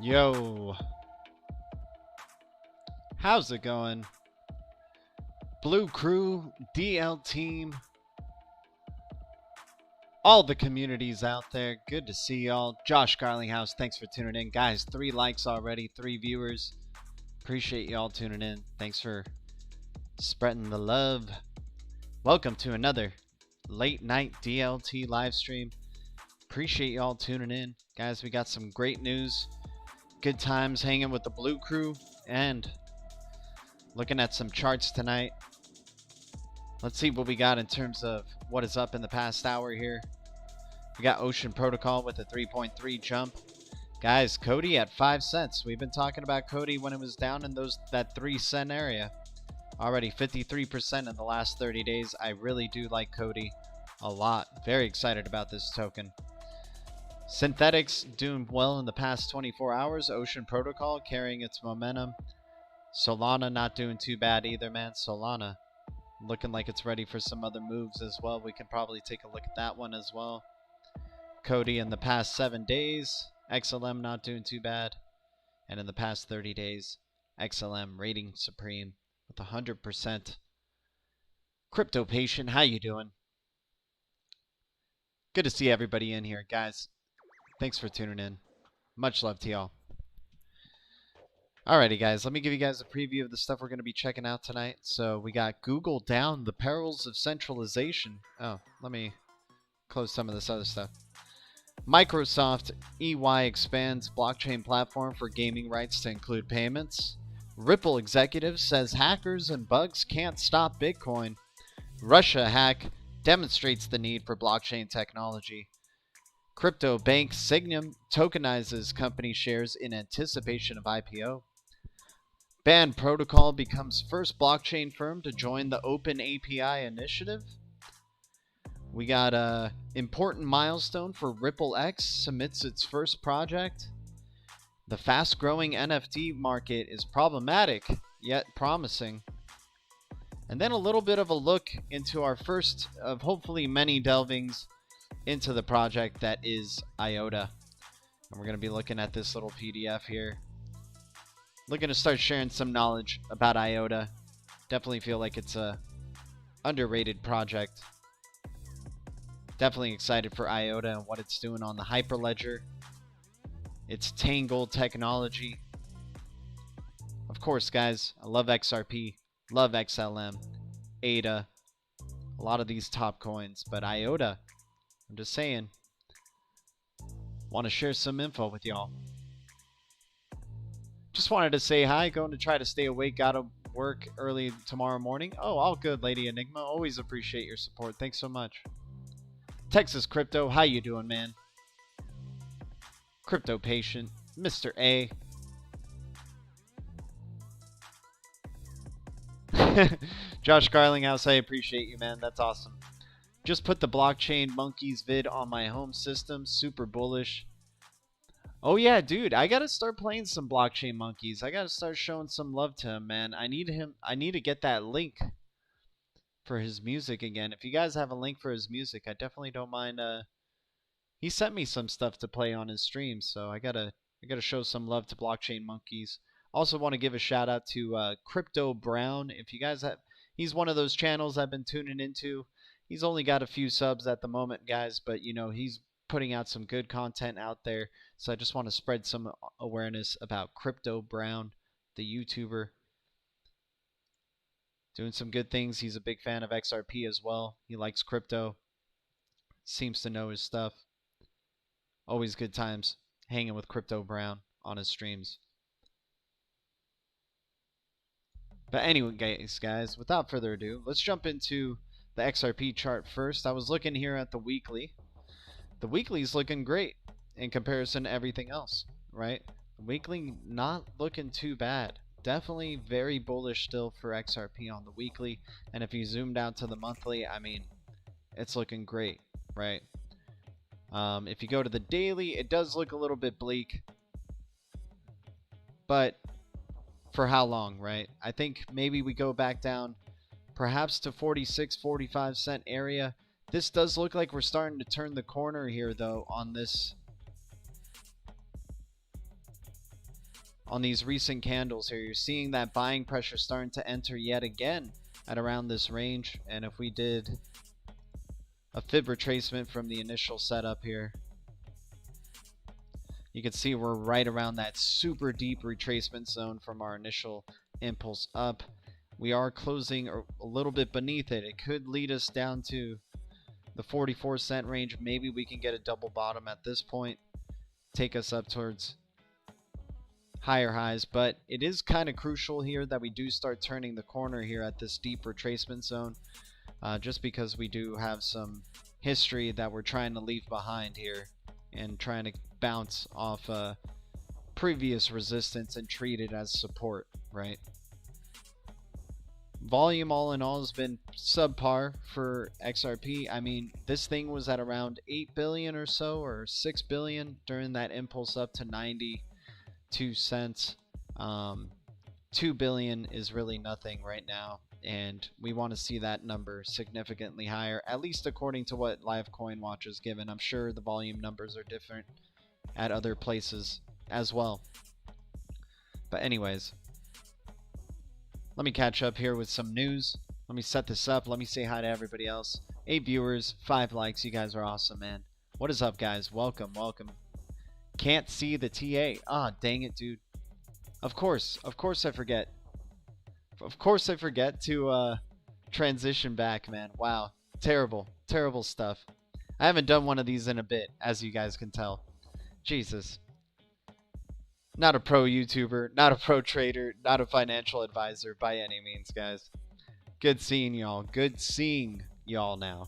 Yo, how's it going? Blue Crew, DL Team, all the communities out there, good to see y'all. Josh Garlinghouse, thanks for tuning in. Guys, 3 likes already, 3 viewers. Appreciate y'all tuning in. Thanks for spreading the love. Welcome to another late night DLT live stream. Appreciate y'all tuning in. Guys, we got some great news. Good times hanging with the Blue Crew and looking at some charts tonight. Let's see what we got in terms of what is up in the past hour here. We got Ocean Protocol with a 3.3 jump. Guys, Cody at 5 cents. We've been talking about Cody when it was down in that 3 cent area. Already 53% in the last 30 days. I really do like Cody a lot. Very excited about this token. Synthetics doing well in the past 24 hours. Ocean Protocol carrying its momentum. Solana not doing too bad either, man. Solana looking like it's ready for some other moves as well. We can probably take a look at that one as well. Cody in the past 7 days. XLM not doing too bad. And in the past 30 days, XLM rating supreme with 100%. Crypto Patient, how you doing? Good to see everybody in here, guys. Thanks for tuning in. Much love to y'all. Alrighty, guys. Let me give you guys a preview of the stuff we're going to be checking out tonight. So we got Google down, the perils of centralization. Oh, let me close some of this other stuff. Microsoft EY expands blockchain platform for gaming rights to include payments. Ripple executive says hackers and bugs can't stop Bitcoin. Russia hack demonstrates the need for blockchain technology. Crypto bank Signum tokenizes company shares in anticipation of IPO. Band Protocol becomes first blockchain firm to join the Open API initiative. We got a important milestone for Ripple X submits its first project. The fast-growing NFT market is problematic, yet promising. And then a little bit of a look into our first of hopefully many delvings into the project that is IOTA. And we're going to be looking at this little PDF here. Looking to start sharing some knowledge about IOTA. Definitely feel like it's a underrated project. Definitely excited for IOTA and what it's doing on the Hyperledger. Its Tangle technology. Of course, guys, I love XRP, love XLM, ADA, a lot of these top coins, but IOTA, I'm just saying, want to share some info with y'all. Just wanted to say hi, going to try to stay awake, gotta work early tomorrow morning. Oh, all good, Lady Enigma, always appreciate your support, thanks so much. Texas Crypto, how you doing, man? Crypto Patient, Mr. A. Josh Garlinghouse, I appreciate you, man. That's awesome. Just put the Blockchain Monkeys vid on my home system. Super bullish. Oh yeah, dude, I gotta start playing some blockchain monkeys. I gotta start showing some love to him, man. I need him. I need to get that link for his music again. If you guys have a link for his music, I definitely don't mind. He sent me some stuff to play on his stream, so I gotta show some love to blockchain monkeys. Also, want to give a shout out to Crypto Brown. If you guys have, he's one of those channels I've been tuning into. He's only got a few subs at the moment, guys, but you know he's putting out some good content out there. So I just want to spread some awareness about Crypto Brown, the YouTuber, doing some good things. He's a big fan of XRP as well. He likes crypto, seems to know his stuff. Always good times hanging with Crypto Brown on his streams. But anyway, guys, without further ado, let's jump into the XRP chart first. I was looking here at the weekly. The weekly's looking great in comparison to everything else, right? The weekly not looking too bad. Definitely very bullish still for XRP on the weekly. And if you zoomed out to the monthly, I mean, it's looking great, right? If you go to the daily, it does look a little bit bleak. But for how long, right? I think maybe we go back down perhaps to 46, 45 cent area. This does look like we're starting to turn the corner here, though, on these recent candles here. You're seeing that buying pressure starting to enter yet again at around this range. And if we did a fib retracement from the initial setup here, you can see we're right around that super deep retracement zone from our initial impulse up. We are closing a little bit beneath it. It could lead us down to the 44 cent range. Maybe we can get a double bottom at this point, take us up towards higher highs, but it is kind of crucial here that we do start turning the corner here at this deep retracement zone, just because we do have some history that we're trying to leave behind here and trying to bounce off previous resistance and treat it as support, right? Volume all in all has been subpar for XRP. I mean, this thing was at around 8 billion or so, or 6 billion during that impulse up to 92 cents. 2 billion is really nothing right now, and we want to see that number significantly higher, at least according to what Live Coin Watch has given. I'm sure the volume numbers are different at other places as well. But anyways, let me catch up here with some news. Let me set this up. Let me say hi to everybody else. 8 viewers, 5 likes. You guys are awesome, man. What is up, guys? Welcome, welcome. Can't see the TA. Ah, dang it, dude. Of course I forget. Of course I forget to transition back, man. Wow. Terrible stuff. I haven't done one of these in a bit, as you guys can tell. Jesus. Not a pro YouTuber, not a pro trader, not a financial advisor by any means, guys. Good seeing y'all. Good seeing y'all now.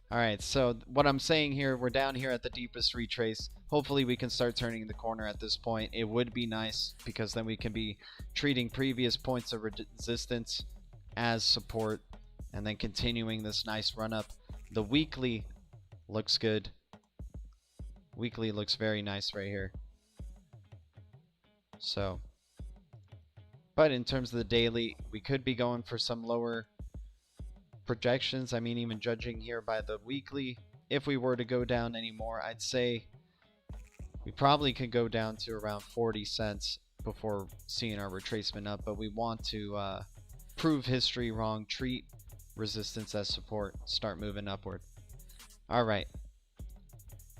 Alright, so what I'm saying here, we're down here at the deepest retrace. Hopefully we can start turning the corner at this point. It would be nice, because then we can be treating previous points of resistance as support, and then continuing this nice run up. The weekly looks good. Weekly looks very nice right here. So, but in terms of the daily, we could be going for some lower projections. I mean, even judging here by the weekly, if we were to go down anymore, I'd say we probably could go down to around 40 cents before seeing our retracement up, but we want to prove history wrong, treat resistance as support, start moving upward. Alright.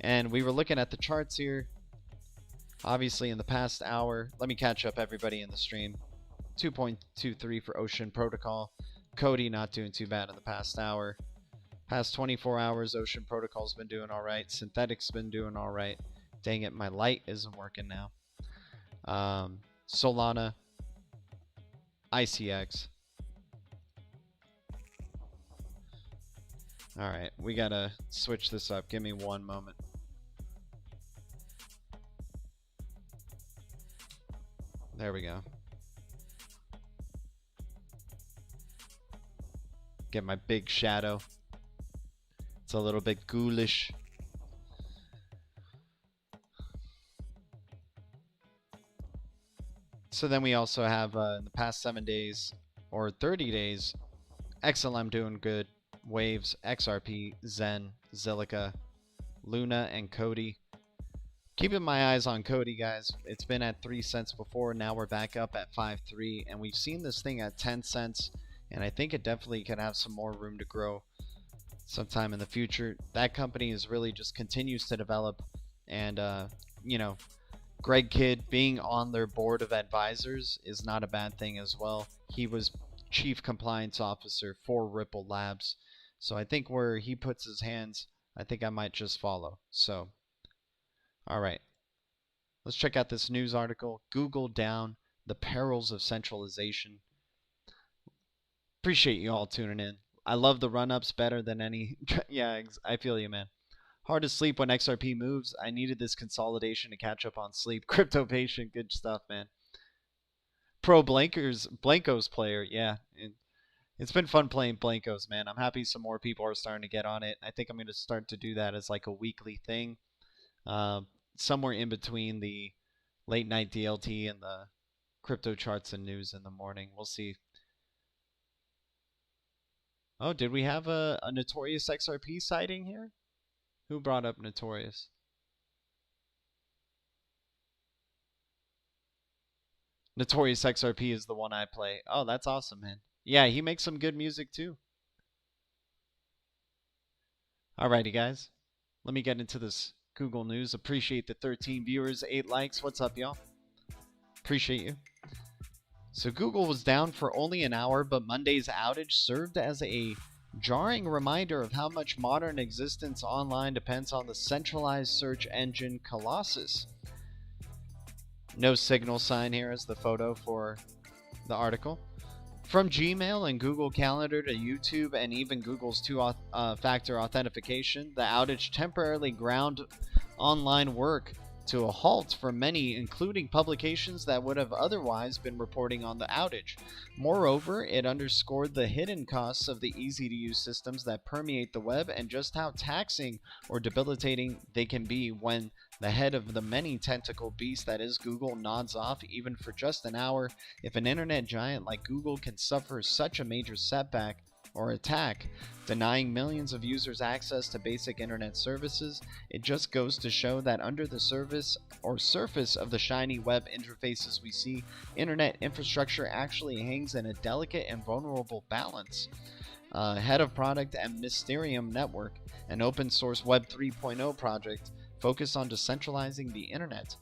And we were looking at the charts here. Obviously in the past hour, let me catch up everybody in the stream. 2.23 for Ocean Protocol. Cody not doing too bad in the past hour. Past 24 hours, Ocean Protocol's been doing alright. Synthetic's been doing alright. Dang it, my light isn't working now. Solana, ICX. Alright, we gotta switch this up. Give me one moment. There we go. Get my big shadow. It's a little bit ghoulish. So then we also have in the past 7 days or 30 days, XLM doing good, Waves, XRP, Zen, Zilliqa, Luna, and Cody. Keeping my eyes on Cody, guys. It's been at 3 cents before. Now we're back up at 5.3, and we've seen this thing at 10 cents, and I think it definitely could have some more room to grow sometime in the future. That company is really just continues to develop, and you know, Greg Kidd being on their board of advisors is not a bad thing as well. He was chief compliance officer for Ripple Labs, so I think where he puts his hands, I think I might just follow. So all right, let's check out this news article. Google down, the perils of centralization. Appreciate you all tuning in. I love the run-ups better than any. Yeah, I feel you, man. Hard to sleep when XRP moves. I needed this consolidation to catch up on sleep. Crypto patient, good stuff, man. Pro Blankos player, yeah. It's been fun playing Blankos, man. I'm happy some more people are starting to get on it. I think I'm going to start to do that as like a weekly thing. Somewhere in between the late night DLT and the crypto charts and news in the morning. We'll see. Oh, did we have a Notorious XRP sighting here? Who brought up Notorious? Notorious XRP is the one I play. Oh, that's awesome, man. Yeah, he makes some good music too. Alrighty, guys. Let me get into this Google News. Appreciate the 13 viewers, 8 likes. What's up, y'all? Appreciate you. So Google was down for only an hour, but Monday's outage served as a jarring reminder of how much modern existence online depends on the centralized search engine Colossus. No signal sign here as the photo for the article. From Gmail and Google Calendar to YouTube and even Google's two-factor authentication, the outage temporarily ground online work to a halt for many, including publications that would have otherwise been reporting on the outage. Moreover, it underscored the hidden costs of the easy-to-use systems that permeate the web and just how taxing or debilitating they can be when the head of the many-tentacled beast that is Google nods off even for just an hour. If an internet giant like Google can suffer such a major setback or attack, denying millions of users access to basic internet services, it just goes to show that under the surface of the shiny web interfaces we see, internet infrastructure actually hangs in a delicate and vulnerable balance. Head of product at Mysterium Network, an open source Web 3.0 project focused on decentralizing the internet.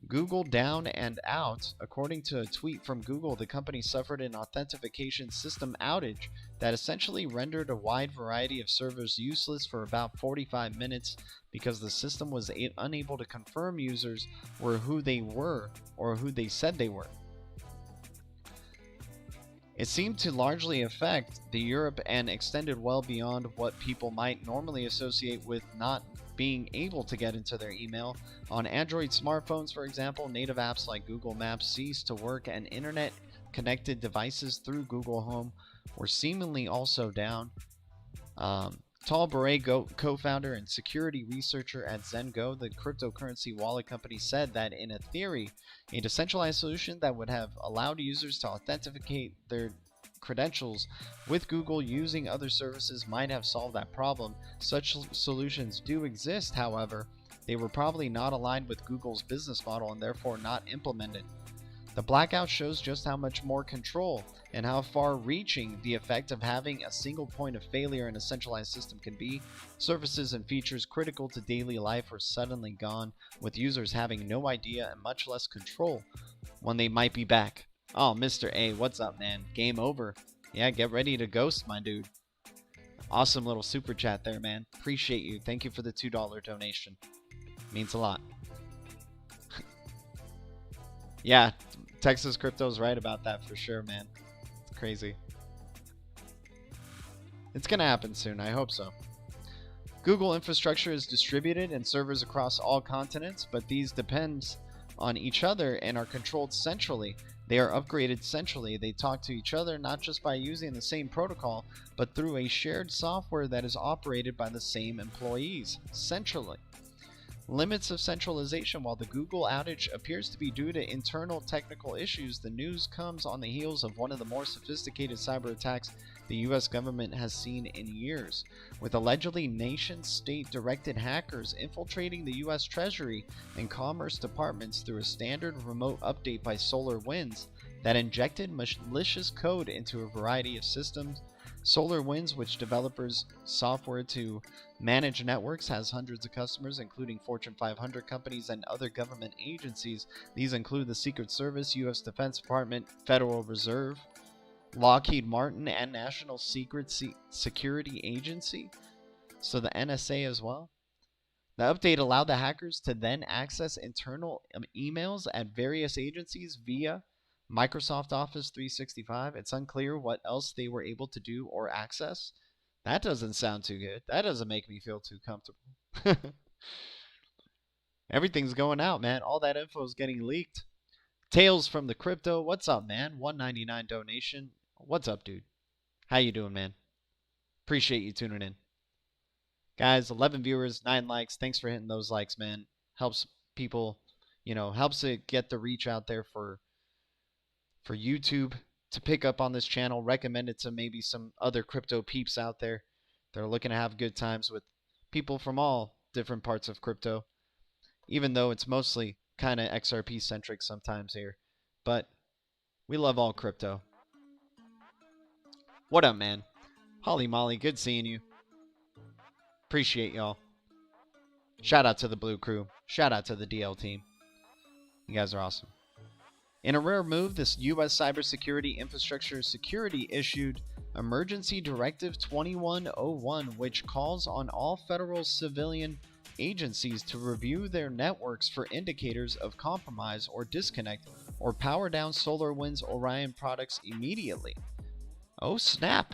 Google down and out. According to a tweet from Google, the company suffered an authentication system outage that essentially rendered a wide variety of servers useless for about 45 minutes because the system was unable to confirm users were who they were or who they said they were. It seemed to largely affect the Europe and extended well beyond what people might normally associate with not being able to get into their email. On Android smartphones, for example, native apps like Google Maps ceased to work, and internet-connected devices through Google Home were seemingly also down. lbry co-founder and security researcher at ZenGo, the cryptocurrency wallet company, said that in a theory, a decentralized solution that would have allowed users to authenticate their credentials with Google using other services might have solved that problem. Such solutions do exist, however. They were probably not aligned with Google's business model and therefore not implemented. The blackout shows just how much more control and how far-reaching the effect of having a single point of failure in a centralized system can be. Services and features critical to daily life are suddenly gone, with users having no idea and much less control when they might be back. Oh, Mr. A, what's up, man? Game over. Yeah, get ready to ghost, my dude. Awesome little super chat there, man. Appreciate you. Thank you for the $2 donation. Means a lot. Yeah, Texas Crypto's right about that for sure, man. It's crazy. It's gonna happen soon. I hope so. Google infrastructure is distributed and servers across all continents, but these depend on each other and are controlled centrally. They are upgraded centrally. They talk to each other not just by using the same protocol, but through a shared software that is operated by the same employees centrally. limits of centralization. While the Google outage appears to be due to internal technical issues, the news comes on the heels of one of the more sophisticated cyber attacks the US government has seen in years, with allegedly nation-state directed hackers infiltrating the US Treasury and Commerce departments through a standard remote update by SolarWinds that injected malicious code into a variety of systems. SolarWinds, which developers software to manage networks, has hundreds of customers, including Fortune 500 companies and other government agencies. These include the Secret Service, U.S. Defense Department, Federal Reserve, Lockheed Martin, and National Security Agency, so the NSA as well. The update allowed the hackers to then access internal emails at various agencies via Microsoft Office 365. It's unclear what else they were able to do or access. That doesn't sound too good. That doesn't make me feel too comfortable. Everything's going out, man. All that info is getting leaked. Tales from the Crypto. What's up, man? $1.99 donation. What's up, dude? How you doing, man? Appreciate you tuning in. Guys, 11 viewers, 9 likes. Thanks for hitting those likes, man. Helps people, helps it get the reach out there for YouTube to pick up on this channel. Recommend it to maybe some other crypto peeps out there. They're looking to have good times with people from all different parts of crypto, even though it's mostly kind of XRP centric sometimes here. But we love all crypto. What up, man? Holly Molly, good seeing you. Appreciate y'all. Shout out to the Blue Crew. Shout out to the DL team. You guys are awesome. In a rare move, this U.S. Cybersecurity Infrastructure Security issued Emergency Directive 2101, which calls on all federal civilian agencies to review their networks for indicators of compromise or disconnect or power down SolarWinds Orion products immediately. Oh, snap.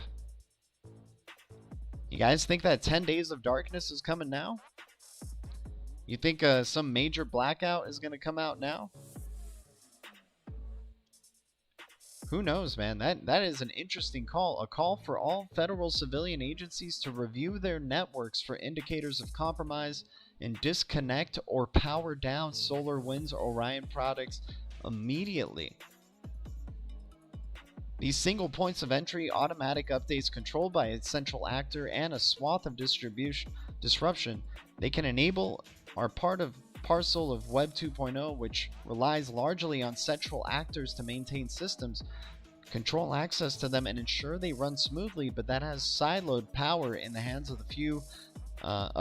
You guys think that 10 days of darkness is coming now? You think some major blackout is going to come out now? Who knows, man? That is an interesting call. A call for all federal civilian agencies to review their networks for indicators of compromise and disconnect or power down SolarWinds Orion products immediately. These single points of entry, automatic updates controlled by a central actor, and a swath of disruption they can enable are part of parcel of Web 2.0, which relies largely on central actors to maintain systems, control access to them, and ensure they run smoothly, but that has siloed power in the hands of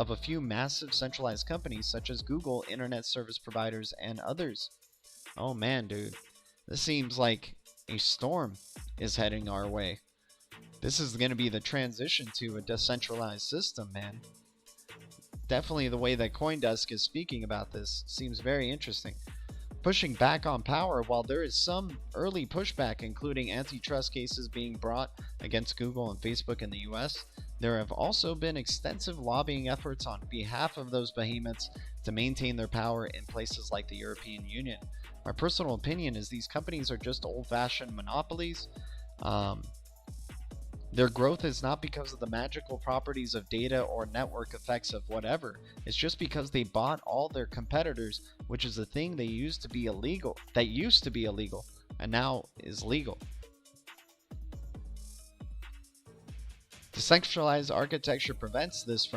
a few massive centralized companies such as Google, internet service providers, and others. Oh man, dude. This seems like a storm is heading our way. This is going to be the transition to a decentralized system, man. Definitely the way that CoinDesk is speaking about this seems very interesting. Pushing back on power. While there is some early pushback, including antitrust cases being brought against Google and Facebook in the US, there have also been extensive lobbying efforts on behalf of those behemoths to maintain their power in places like the European Union. My personal opinion is these companies are just old-fashioned monopolies. Their growth is not because of the magical properties of data or network effects of whatever. It's just because they bought all their competitors, which is a thing that used to be illegal, and now is legal. Decentralized architecture prevents this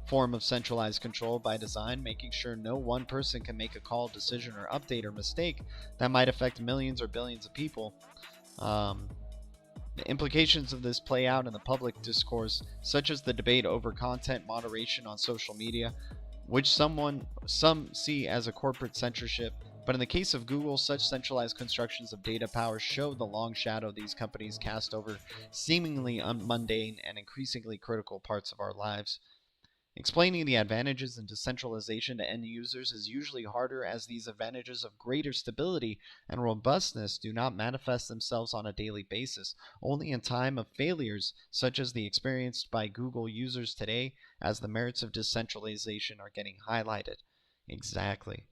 form of centralized control by design, making sure no one person can make a call, decision, or update or mistake that might affect millions or billions of people. The implications of this play out in the public discourse, such as the debate over content moderation on social media, which some see as a corporate censorship. But in the case of Google, such centralized constructions of data power show the long shadow these companies cast over seemingly mundane and increasingly critical parts of our lives. Explaining the advantages in decentralization to end users is usually harder, as these advantages of greater stability and robustness do not manifest themselves on a daily basis, only in time of failures such as the experienced by Google users today, as the merits of decentralization are getting highlighted. Exactly.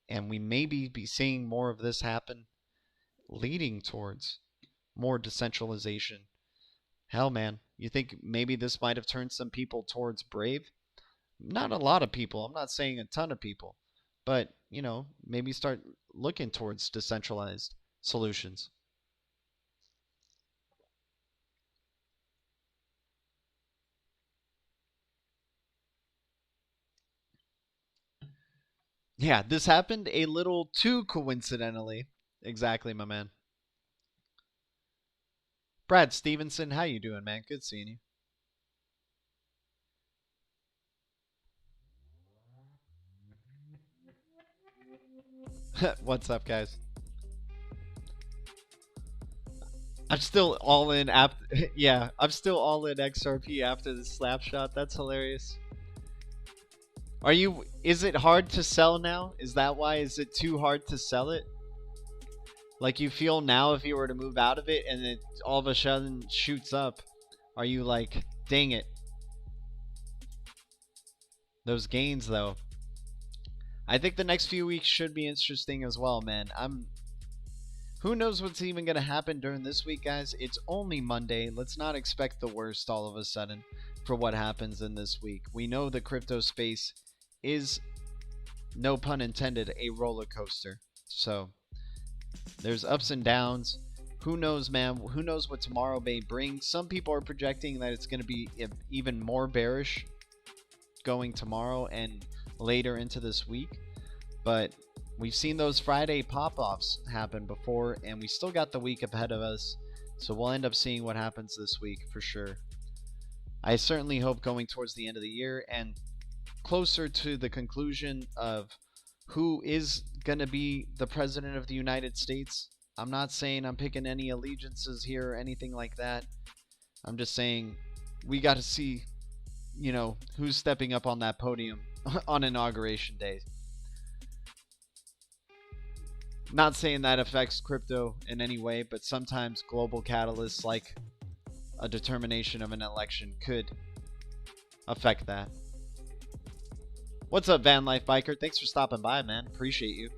And we may be seeing more of this happen, leading towards more decentralization. Hell, man, you think maybe this might have turned some people towards Brave? Not a lot of people. I'm not saying a ton of people, but maybe start looking towards decentralized solutions. Yeah, this happened a little too coincidentally. Exactly, my man. Brad Stevenson, how you doing, man? Good seeing you. What's up, guys? I'm still all in after. Yeah, I'm still all in XRP after the slap shot. That's hilarious. Are you? Is it hard to sell now? Is that why? Is it too hard to sell it? Like you feel now if you were to move out of it and it all of a sudden shoots up, are you like, dang it? Those gains though. I think the next few weeks should be interesting as well, man. Who knows what's even going to happen during this week, guys? It's only Monday. Let's not expect the worst all of a sudden for what happens in this week. We know the crypto space is, no pun intended, a roller coaster. So there's ups and downs. Who knows, man? Who knows what tomorrow may bring? Some people are projecting that it's going to be even more bearish going tomorrow and later into this week. But we've seen those Friday pop-offs happen before, and we still got the week ahead of us. So we'll end up seeing what happens this week for sure. I certainly hope going towards the end of the year and closer to the conclusion of who is going to be the president of the United States. I'm not saying I'm picking any allegiances here or anything like that. I'm just saying we got to see, who's stepping up on that podium on Inauguration Day. Not saying that affects crypto in any way, but sometimes global catalysts like a determination of an election could affect that. What's up, Van Life Biker? Thanks for stopping by, man. Appreciate you.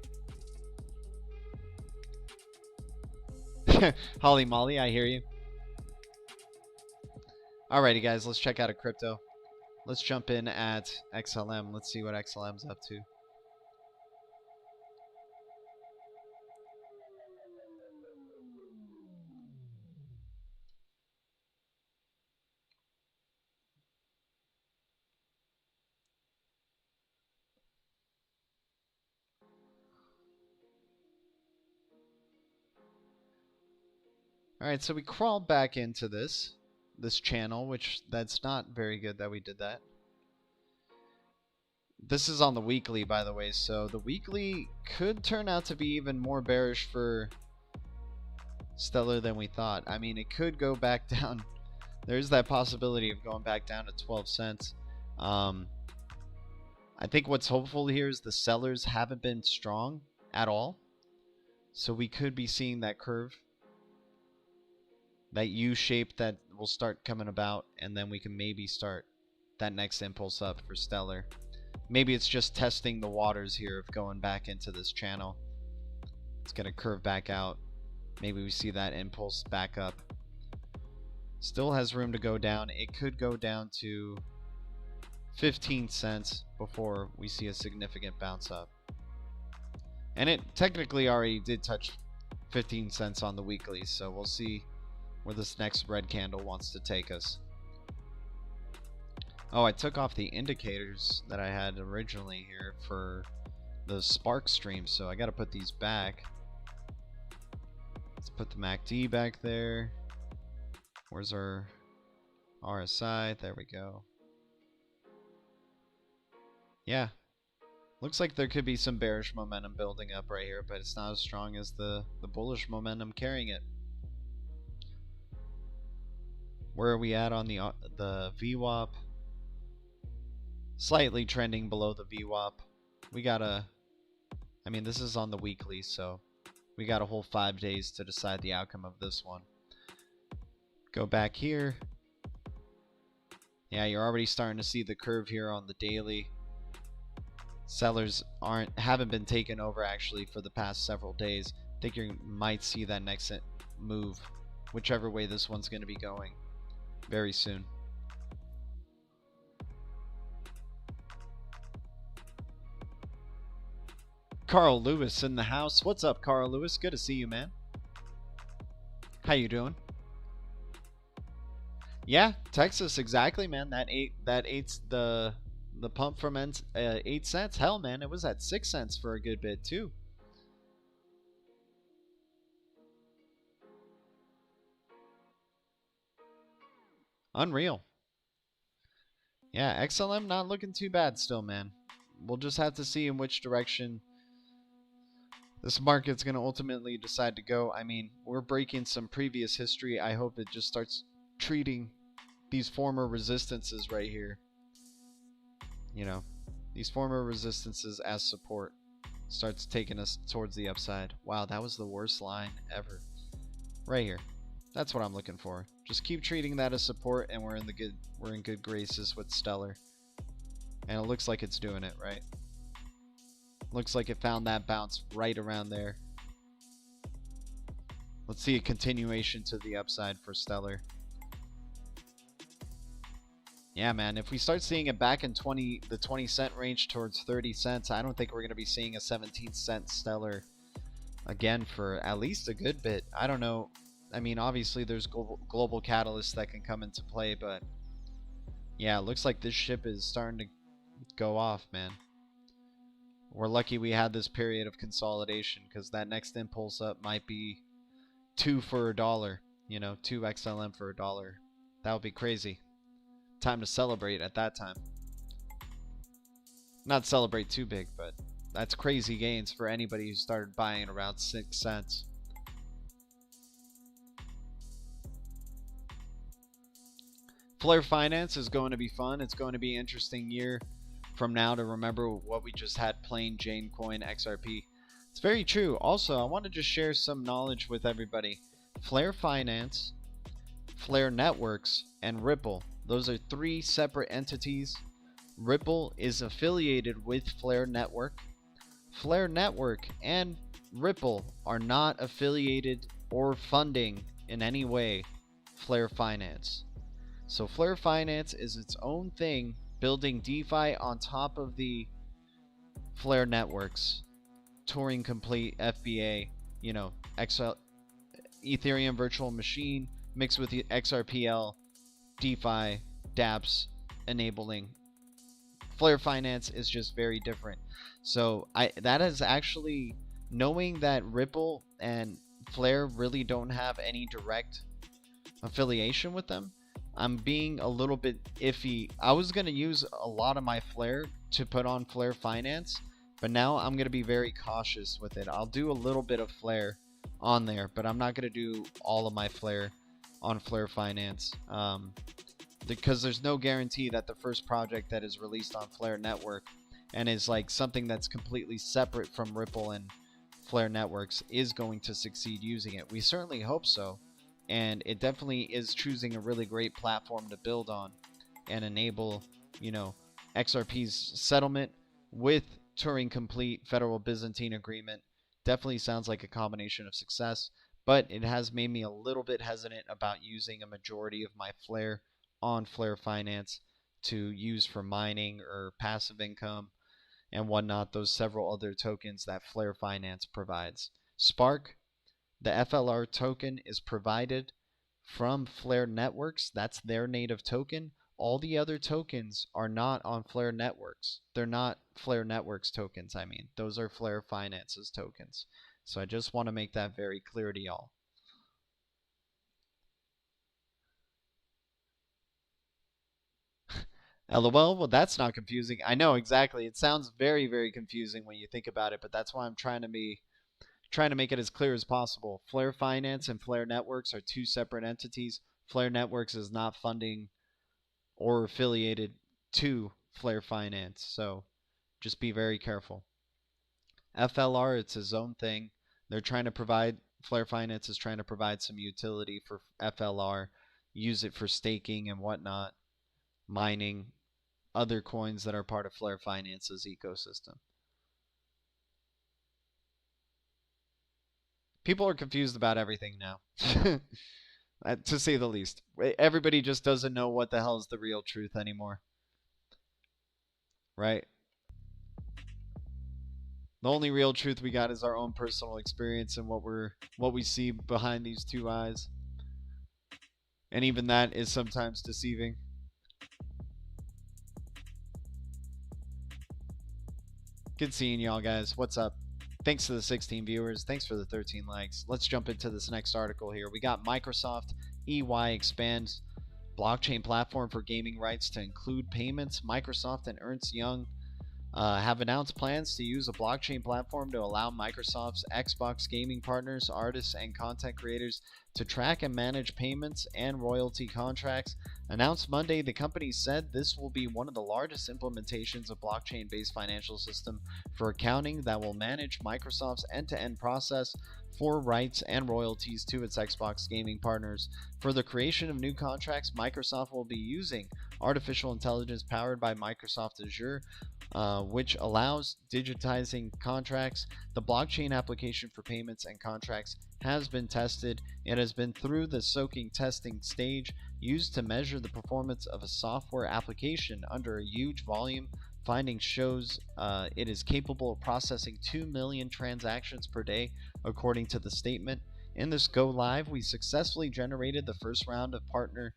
Holly Molly, I hear you. Alrighty, guys, let's check out a crypto. Let's jump in at XLM. Let's see what XLM's up to. Alright, so we crawled back into this channel, which that's not very good that we did that. This is on the weekly, by the way, so the weekly could turn out to be even more bearish for Stellar than we thought. I mean, it could go back down. There's that possibility of going back down to 12 cents. I think what's hopeful here is the sellers haven't been strong at all. So we could be seeing that curve, that U shape that will start coming about, and then we can maybe start that next impulse up for Stellar. Maybe it's just testing the waters here of going back into this channel. It's going to curve back out. Maybe we see that impulse back up. Still has room to go down. It could go down to 15 cents before we see a significant bounce up. And it technically already did touch 15 cents on the weekly, so we'll see where this next red candle wants to take us. Oh, I took off the indicators that I had originally here for the Spark stream, so I got to put these back. Let's put the MACD back there. Where's our RSI? There we go. Yeah. Looks like there could be some bearish momentum building up right here, but it's not as strong as the bullish momentum carrying it. Where are we at on the VWAP? Slightly trending below the VWAP. We got I mean, this is on the weekly, so we got a whole 5 days to decide the outcome of this one. Go back here. Yeah, you're already starting to see the curve here on the daily. Sellers haven't been taken over actually for the past several days. I think you might see that next move, whichever way this one's going to be going, very soon. Carl Lewis in the house. What's up, Carl Lewis? Good to see you, man. How you doing? Yeah, Texas, exactly, man. Eight's the pump from 8 cents. Hell, man, it was at 6 cents for a good bit too. Unreal. Yeah, XLM not looking too bad still, man. We'll just have to see in which direction this market's going to ultimately decide to go. I mean, we're breaking some previous history. I hope it just starts treating these former resistances right here, you know, these former resistances as support. Starts taking us towards the upside. Wow, that was the worst line ever. Right here. That's what I'm looking for. Just keep treating that as support, and we're in good graces with Stellar. And it looks like it's doing it, right? Looks like it found that bounce right around there. Let's see a continuation to the upside for Stellar. Yeah, man, if we start seeing it back in the 20 cent range towards 30 cents, I don't think we're going to be seeing a 17 cent Stellar again for at least a good bit. I don't know. I mean, obviously there's global catalysts that can come into play, but yeah, it looks like this ship is starting to go off, man. We're lucky we had this period of consolidation, because that next impulse up might be 2 for $1, you know, 2 XLM for $1. That would be crazy. Time to celebrate at that time. Not celebrate too big, but that's crazy gains for anybody who started buying around 6 cents. Flare Finance is going to be fun. It's going to be an interesting year from now to remember what we just had, plain Jane coin XRP. It's very true. Also, I want to just share some knowledge with everybody. Flare Finance, Flare Networks, and Ripple. Those are 3 separate entities. Ripple is affiliated with Flare Network. Flare Network and Ripple are not affiliated or funding in any way Flare Finance. So Flare Finance is its own thing, building DeFi on top of the Flare Networks, Turing Complete, FBA, you know, Ethereum Virtual Machine mixed with the XRPL, DeFi, dApps enabling. Flare Finance is just very different. So that is actually, knowing that Ripple and Flare really don't have any direct affiliation with them, I'm being a little bit iffy. I was going to use a lot of my Flare to put on Flare Finance, but now I'm going to be very cautious with it. I'll do a little bit of Flare on there, but I'm not going to do all of my Flare on Flare Finance, because there's no guarantee that the first project that is released on Flare Network and is like something that's completely separate from Ripple and Flare Networks is going to succeed using it. We certainly hope so. And it definitely is choosing a really great platform to build on and enable, you know, XRP's settlement with Turing Complete Federal Byzantine Agreement. Definitely sounds like a combination of success, but it has made me a little bit hesitant about using a majority of my Flare on Flare Finance to use for mining or passive income and whatnot, those several other tokens that Flare Finance provides. Spark, the FLR token, is provided from Flare Networks. That's their native token. All the other tokens are not on Flare Networks. They're not Flare Networks tokens, I mean. Those are Flare Finance's tokens. So I just want to make that very clear to y'all. LOL, well, that's not confusing. I know, exactly. It sounds very, very confusing when you think about it, but that's why I'm trying to make it as clear as possible. Flare Finance and Flare Networks are 2 separate entities. Flare Networks is not funding or affiliated to Flare Finance, so just be very careful. FLR, it's his own thing. They're trying to provide, Flare Finance is trying to provide some utility for FLR, use it for staking and whatnot, mining other coins that are part of Flare Finance's ecosystem. People are confused about everything now, to say the least. Everybody just doesn't know what the hell is the real truth anymore, right? The only real truth we got is our own personal experience and what we see behind these two eyes. And even that is sometimes deceiving. Good seeing y'all, guys. What's up? Thanks to the 16 viewers. Thanks for the 13 likes. Let's jump into this next article here. We got Microsoft EY expands blockchain platform for gaming rights to include payments. Microsoft and Ernst Young have announced plans to use a blockchain platform to allow Microsoft's Xbox gaming partners, artists, and content creators to track and manage payments and royalty contracts. Announced Monday, the company said this will be one of the largest implementations of blockchain-based financial system for accounting that will manage Microsoft's end-to-end process for rights and royalties to its Xbox gaming partners. For the creation of new contracts, Microsoft will be using artificial intelligence powered by Microsoft Azure, which allows digitizing contracts. The blockchain application for payments and contracts has been tested. It has been through the soaking testing stage used to measure the performance of a software application under a huge volume. Findings shows it is capable of processing 2 million transactions per day, according to the statement. In this go live, we successfully generated the first round of partner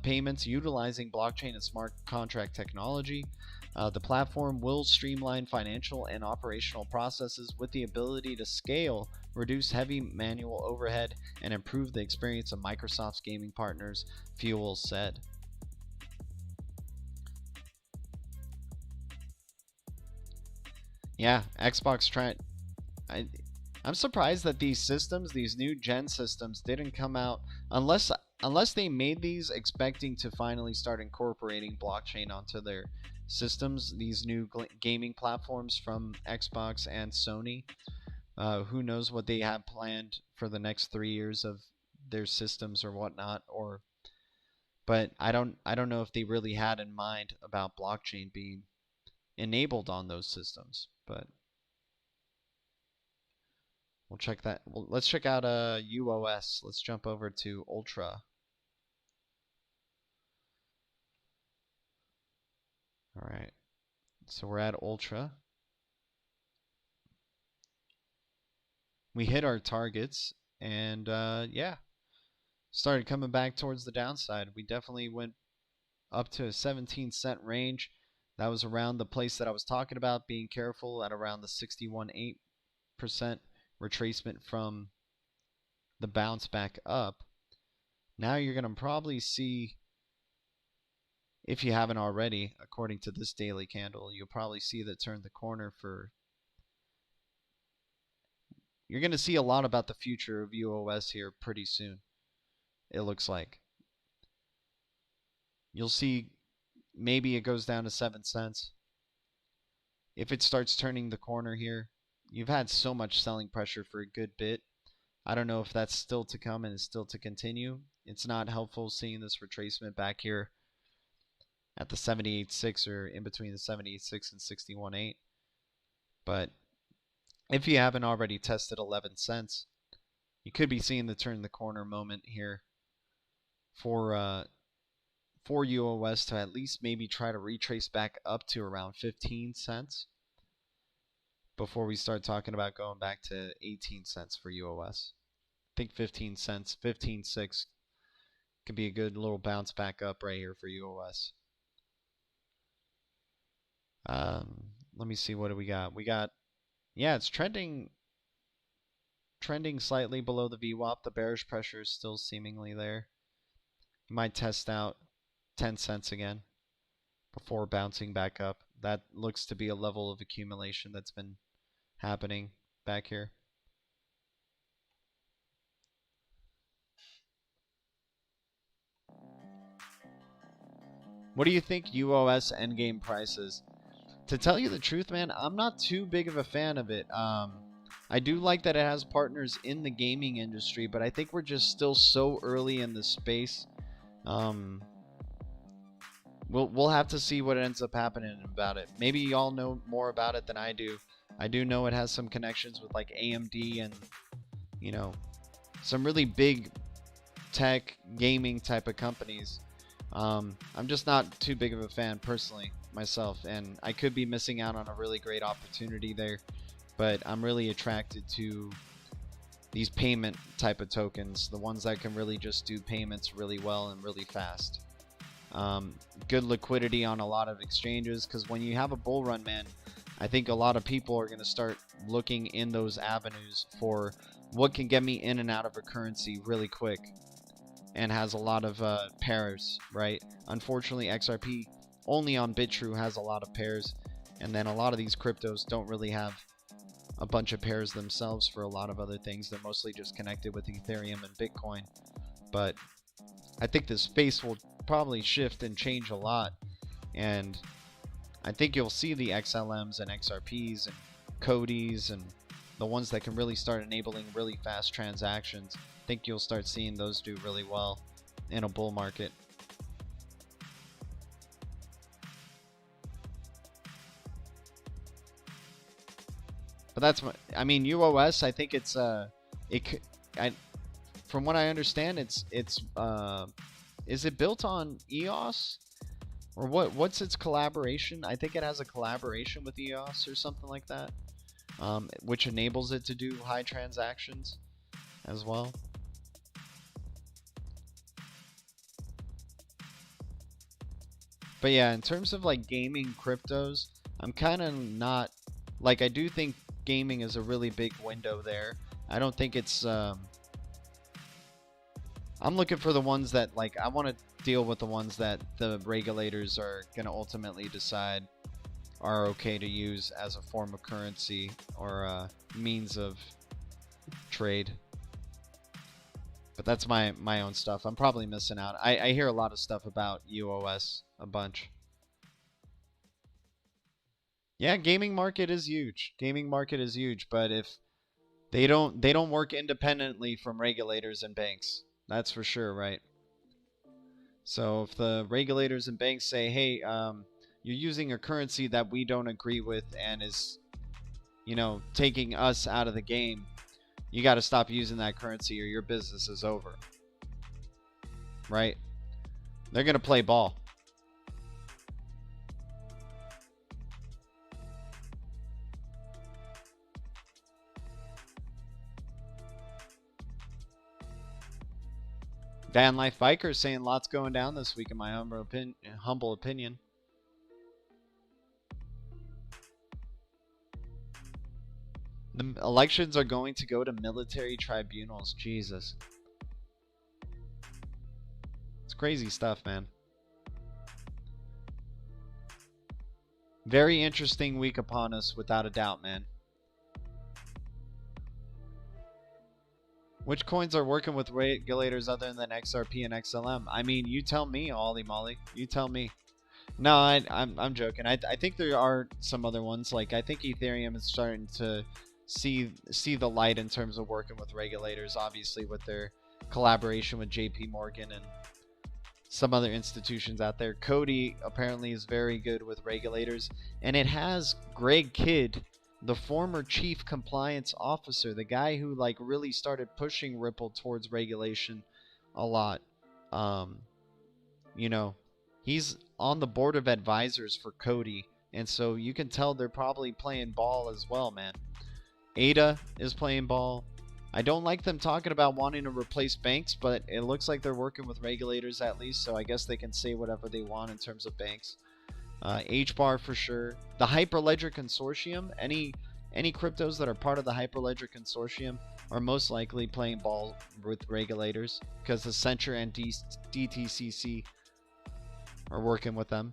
payments utilizing blockchain and smart contract technology. The platform will streamline financial and operational processes with the ability to scale, reduce heavy manual overhead, and improve the experience of Microsoft's gaming partners, Fuel said. Yeah, Xbox trying. I'm surprised that these systems, these new gen systems, didn't come out unless they made these expecting to finally start incorporating blockchain onto their systems. These new gaming platforms from Xbox and Sony. Who knows what they have planned for the next 3 years of their systems or whatnot, but I don't know if they really had in mind about blockchain being enabled on those systems. But we'll check that. Well, let's check out UOS. Let's jump over to Ultra. All right, so we're at Ultra. We hit our targets, and yeah, started coming back towards the downside. We definitely went up to a 17-cent range. That was around the place that I was talking about, being careful at around the 61.8% retracement from the bounce back up. Now you're going to probably see, if you haven't already, according to this daily candle, you'll probably see that turn the corner for. You're going to see a lot about the future of UOS here pretty soon, it looks like. You'll see maybe it goes down to 7 cents. If it starts turning the corner here, you've had so much selling pressure for a good bit. I don't know if that's still to come and is still to continue. It's not helpful seeing this retracement back here at the 78.6 or in between the 78.6 and 61.8. But if you haven't already tested 11 cents, you could be seeing the turn the corner moment here for UOS to at least maybe try to retrace back up to around 15 cents before we start talking about going back to 18 cents for UOS. I think 15 cents, 15.6 could be a good little bounce back up right here for UOS. Let me see, what do we got? We got, yeah, it's trending slightly below the VWAP. The bearish pressure is still seemingly there. You might test out 10 cents again before bouncing back up. That looks to be a level of accumulation that's been happening back here. What do you think UOS endgame price is? To tell you the truth, man, I'm not too big of a fan of it. I do like that it has partners in the gaming industry, but I think we're just still so early in the space. We'll have to see what ends up happening about it. Maybe y'all know more about it than I do. I do know it has some connections with like AMD and, you know, some really big tech gaming type of companies. I'm just not too big of a fan personally myself, and I could be missing out on a really great opportunity there but I'm really attracted to these payment type of tokens, the ones that can really just do payments really well and really fast. Good liquidity on a lot of exchanges, because when you have a bull run, man, I think a lot of people are going to start looking in those avenues for what can get me in and out of a currency really quick and has a lot of pairs, right? Unfortunately, XRP only on BitTrue has a lot of pairs, and then a lot of these cryptos don't really have a bunch of pairs themselves for a lot of other things. They're mostly just connected with Ethereum and Bitcoin. But I think the space will probably shift and change a lot, and I think you'll see the XLMs and XRPs and Codys and the ones that can really start enabling really fast transactions. I think you'll start seeing those do really well in a bull market. But that's my, I mean, UOS, I think it's from what I understand, it's is it built on EOS? Or what's its collaboration? I think it has a collaboration with EOS or something like that, which enables it to do high transactions as well. But yeah, in terms of like gaming cryptos, I'm kind of not, like, I do think gaming is a really big window there. I don't think it's I'm looking for the ones that, like, I want to deal with the ones that the regulators are going to ultimately decide are okay to use as a form of currency or a means of trade. But that's my own stuff. I'm probably missing out. I hear a lot of stuff about UOS a bunch. Yeah, gaming market is huge. Gaming market is huge, but if they don't work independently from regulators and banks. That's for sure, right? So if the regulators and banks say, hey, you're using a currency that we don't agree with and is, you know, taking us out of the game, you got to stop using that currency or your business is over. Right? They're going to play ball. Van Life Biker saying lots going down this week in my humble opinion. The elections are going to go to military tribunals. Jesus. It's crazy stuff, man. Very interesting week upon us, without a doubt, man. Which coins are working with regulators other than XRP and XLM? I mean, you tell me, Ollie Molly. You tell me. No, I'm joking. I think there are some other ones. Like, I think Ethereum is starting to see the light in terms of working with regulators. Obviously, with their collaboration with JP Morgan and some other institutions out there. Cody apparently is very good with regulators, and it has Greg Kidd, the former chief compliance officer, the guy who like really started pushing Ripple towards regulation a lot. You know, he's on the board of advisors for Cody, and so you can tell they're probably playing ball as well, man. Ada is playing ball. I don't like them talking about wanting to replace banks, but it looks like they're working with regulators at least, so I guess they can say whatever they want in terms of banks. HBAR for sure. The Hyperledger Consortium, any cryptos that are part of the Hyperledger Consortium are most likely playing ball with regulators because the Censure and DTCC are working with them.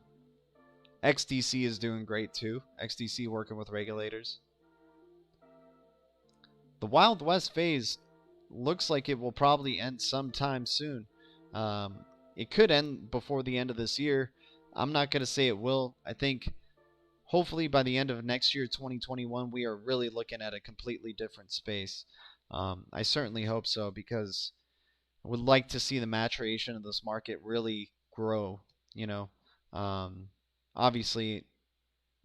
XDC is doing great too. XDC working with regulators. The Wild West phase looks like it will probably end sometime soon. It could end before the end of this year. I'm not going to say it will. I think hopefully by the end of next year, 2021, we are really looking at a completely different space. I certainly hope so, because I would like to see the maturation of this market really grow, you know. Obviously,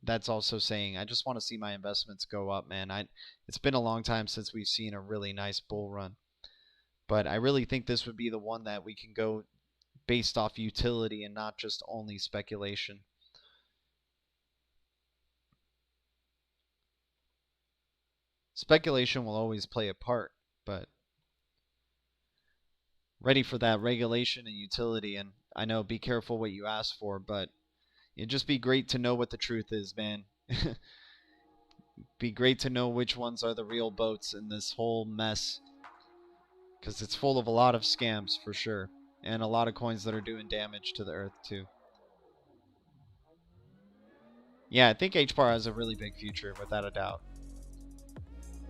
that's also saying I just want to see my investments go up, man. It's been a long time since we've seen a really nice bull run. But I really think this would be the one that we can go based off utility and not just only speculation. speculation will always play a part, but ready for that regulation and utility. And I know, be careful what you ask for, but it'd just be great to know what the truth is, man. Be great to know which ones are the real boats in this whole mess, because it's full of a lot of scams for sure, and a lot of coins that are doing damage to the earth too. Yeah, I think HBAR has a really big future, without a doubt.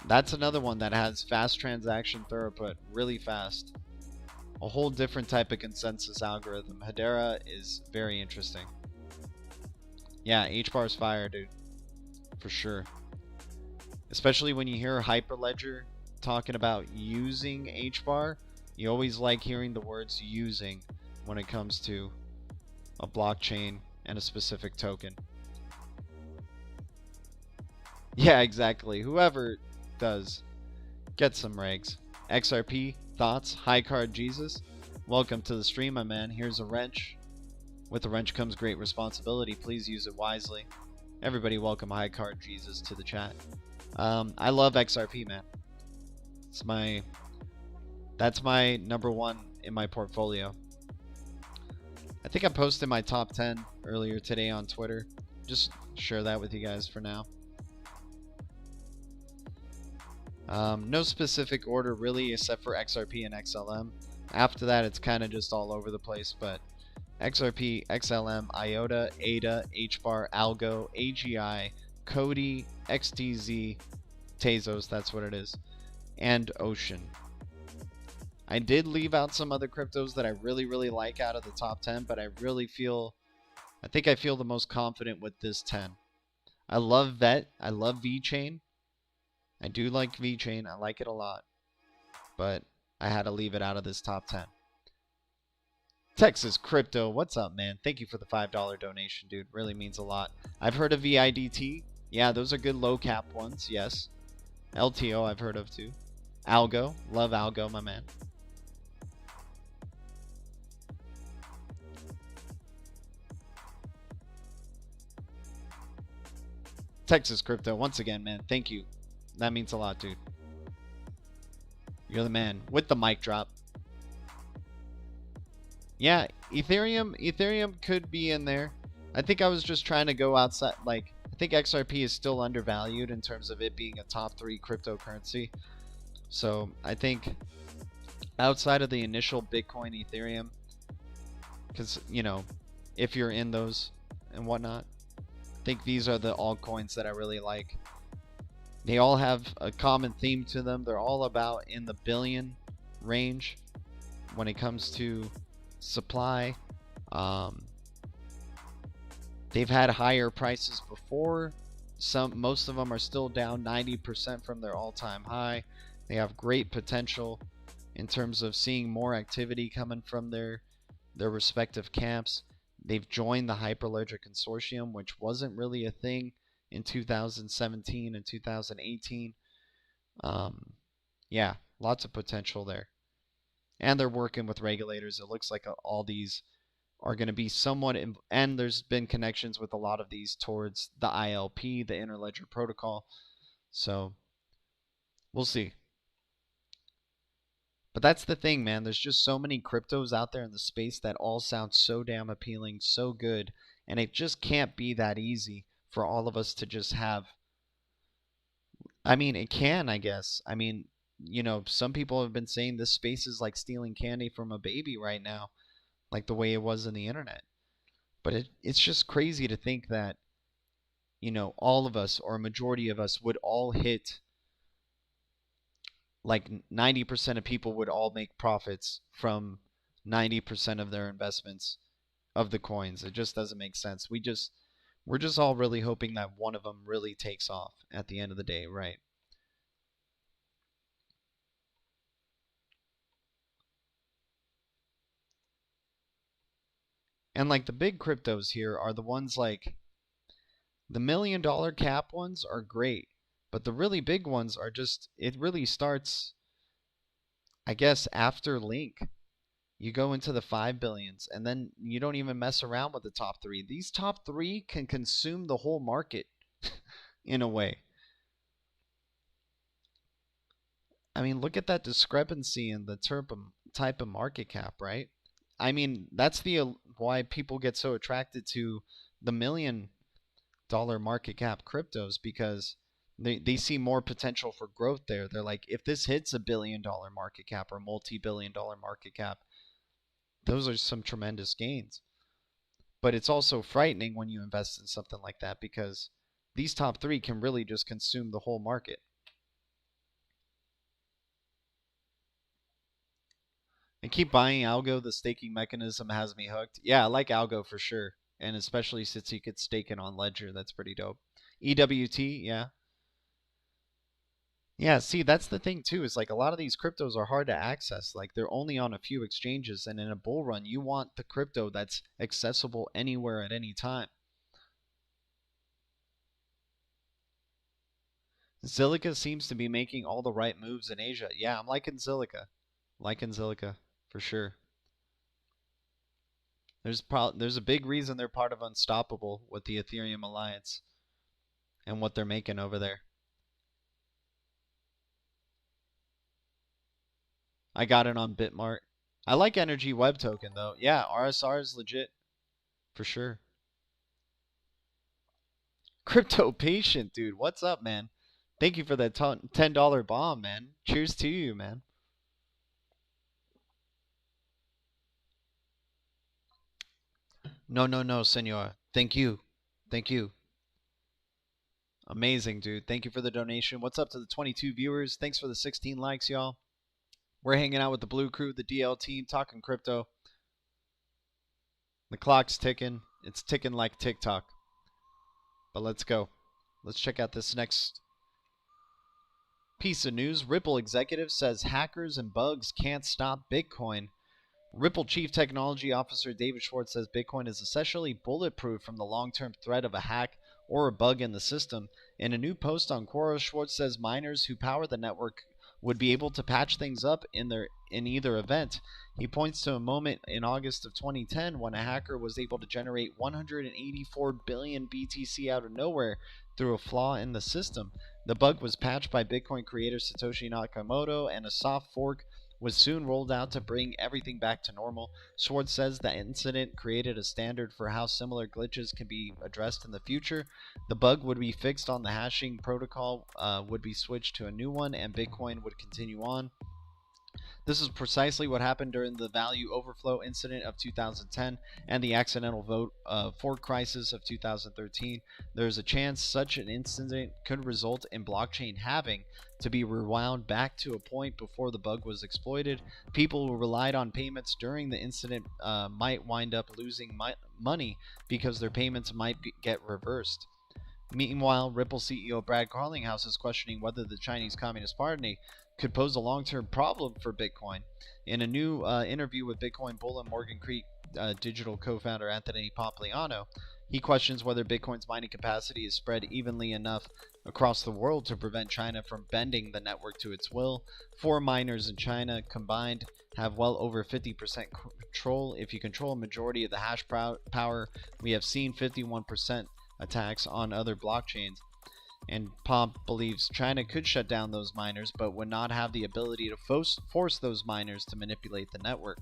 That's another one that has fast transaction throughput, really fast. A whole different type of consensus algorithm. Hedera is very interesting. Yeah, HBAR's fire, dude. For sure. Especially when you hear Hyperledger talking about using HBAR, you always like hearing the words using when it comes to a blockchain and a specific token. Yeah, exactly. Whoever does, get some regs. XRP, thoughts? High card Jesus? Welcome to the stream, my man. Here's a wrench. With the wrench comes great responsibility. Please use it wisely. Everybody welcome High Card Jesus to the chat. I love XRP, man. That's my number one in my portfolio. I think I posted my top 10 earlier today on Twitter. Just share that with you guys for now. No specific order really, except for XRP and XLM. After that, it's kind of just all over the place, but XRP, XLM, IOTA, ADA, HBAR, Algo, AGI, Cody, XTZ, Tezos, that's what it is, and Ocean. I did leave out some other cryptos that I really like out of the top 10, but I think I feel the most confident with this 10. I love VET, I love VeChain. I do like VeChain, I like it a lot, but I had to leave it out of this top 10. Texas Crypto, what's up, man? Thank you for the $5 donation, dude. Really means a lot. I've heard of VIDT. Yeah, those are good low cap ones, yes. LTO I've heard of too. Algo, love Algo, my man. Texas Crypto, once again, man, thank you. That means a lot, dude. You're the man. With the mic drop. Yeah, Ethereum could be in there. I think I was just trying to go outside. Like, I think XRP is still undervalued in terms of it being a top 3 cryptocurrency. So I think outside of the initial Bitcoin, Ethereum, because, you know, if you're in those and whatnot, I think these are the altcoins that I really like. They all have a common theme to them. They're all about in the billion range when it comes to supply. They've had higher prices before. Most of them are still down 90% from their all-time high. They have great potential in terms of seeing more activity coming from their respective camps. They've joined the Hyperledger Consortium, which wasn't really a thing in 2017 and 2018. Yeah, lots of potential there. And they're working with regulators. It looks like all these are going to be somewhat, and there's been connections with a lot of these towards the ILP, the Interledger Protocol. So we'll see. But that's the thing, man. There's just so many cryptos out there in the space that all sound so damn appealing, so good, and it just can't be that easy for all of us to just have. I mean, it can, I guess. I mean, you know, some people have been saying this space is like stealing candy from a baby right now, like the way it was in the internet. But it's just crazy to think that, you know, all of us or a majority of us would all hit, like 90% of people would all make profits from 90% of their investments of the coins. It just doesn't make sense. We're just all really hoping that one of them really takes off at the end of the day, right? And like the big cryptos here are the ones like the $1 million cap ones are great, but the really big ones are just, it really starts, I guess, after Link. You go into the 5 billions and then you don't even mess around with the top 3. These top 3 can consume the whole market in a way. I mean, look at that discrepancy in the type of market cap, right? I mean, that's the why people get so attracted to the $1 million market cap cryptos, because they see more potential for growth there. They're like, if this hits $1 billion market cap or multi-billion-dollar market cap, those are some tremendous gains. But it's also frightening when you invest in something like that, because these top three can really just consume the whole market. And keep buying algo. The staking mechanism has me hooked. Yeah, I like algo for sure. And especially since you could stake it on Ledger. That's pretty dope. EWT, yeah. Yeah, see, that's the thing too, is like a lot of these cryptos are hard to access. Like they're only on a few exchanges, and in a bull run, you want the crypto that's accessible anywhere at any time. Zilliqa seems to be making all the right moves in Asia. Yeah, I'm liking Zilliqa. Liking Zilliqa for sure. There's a big reason they're part of Unstoppable with the Ethereum Alliance and what they're making over there. I got it on Bitmart. I like Energy Web Token though. Yeah, RSR is legit for sure. Crypto Patient, dude. What's up, man? Thank you for that $10 bomb, man. Cheers to you, man. No, no, no, senor. Thank you. Thank you. Amazing, dude. Thank you for the donation. What's up to the 22 viewers? Thanks for the 16 likes, y'all. We're hanging out with the Blue Crew, the DL team, talking crypto. The clock's ticking. It's ticking like TikTok. But let's go. Let's check out this next piece of news. Ripple executive says hackers and bugs can't stop Bitcoin. Ripple Chief Technology Officer David Schwartz says Bitcoin is essentially bulletproof from the long-term threat of a hack or a bug in the system. In a new post on Quora, Schwartz says miners who power the network would be able to patch things up in either event. He points to a moment in August of 2010 when a hacker was able to generate 184 billion BTC out of nowhere through a flaw in the system. The bug was patched by Bitcoin creator Satoshi Nakamoto, and a soft fork was soon rolled out to bring everything back to normal. Schwartz says the incident created a standard for how similar glitches can be addressed in the future. The bug would be fixed on the hashing protocol, would be switched to a new one, and Bitcoin would continue on. This is precisely what happened during the value overflow incident of 2010 and the accidental fork crisis of 2013. There is a chance such an incident could result in blockchain having to be rewound back to a point before the bug was exploited. People who relied on payments during the incident might wind up losing money because their payments might get reversed. Meanwhile, Ripple CEO Brad Carlinghouse is questioning whether the Chinese Communist Party could pose a long-term problem for Bitcoin. In a new interview with Bitcoin bull and Morgan Creek digital co-founder Anthony Pompliano, he questions whether Bitcoin's mining capacity is spread evenly enough across the world to prevent China from bending the network to its will. 4 miners in China combined have well over 50% control. If you control a majority of the hash power, we have seen 51% attacks on other blockchains. And Pomp believes China could shut down those miners, but would not have the ability to force those miners to manipulate the network.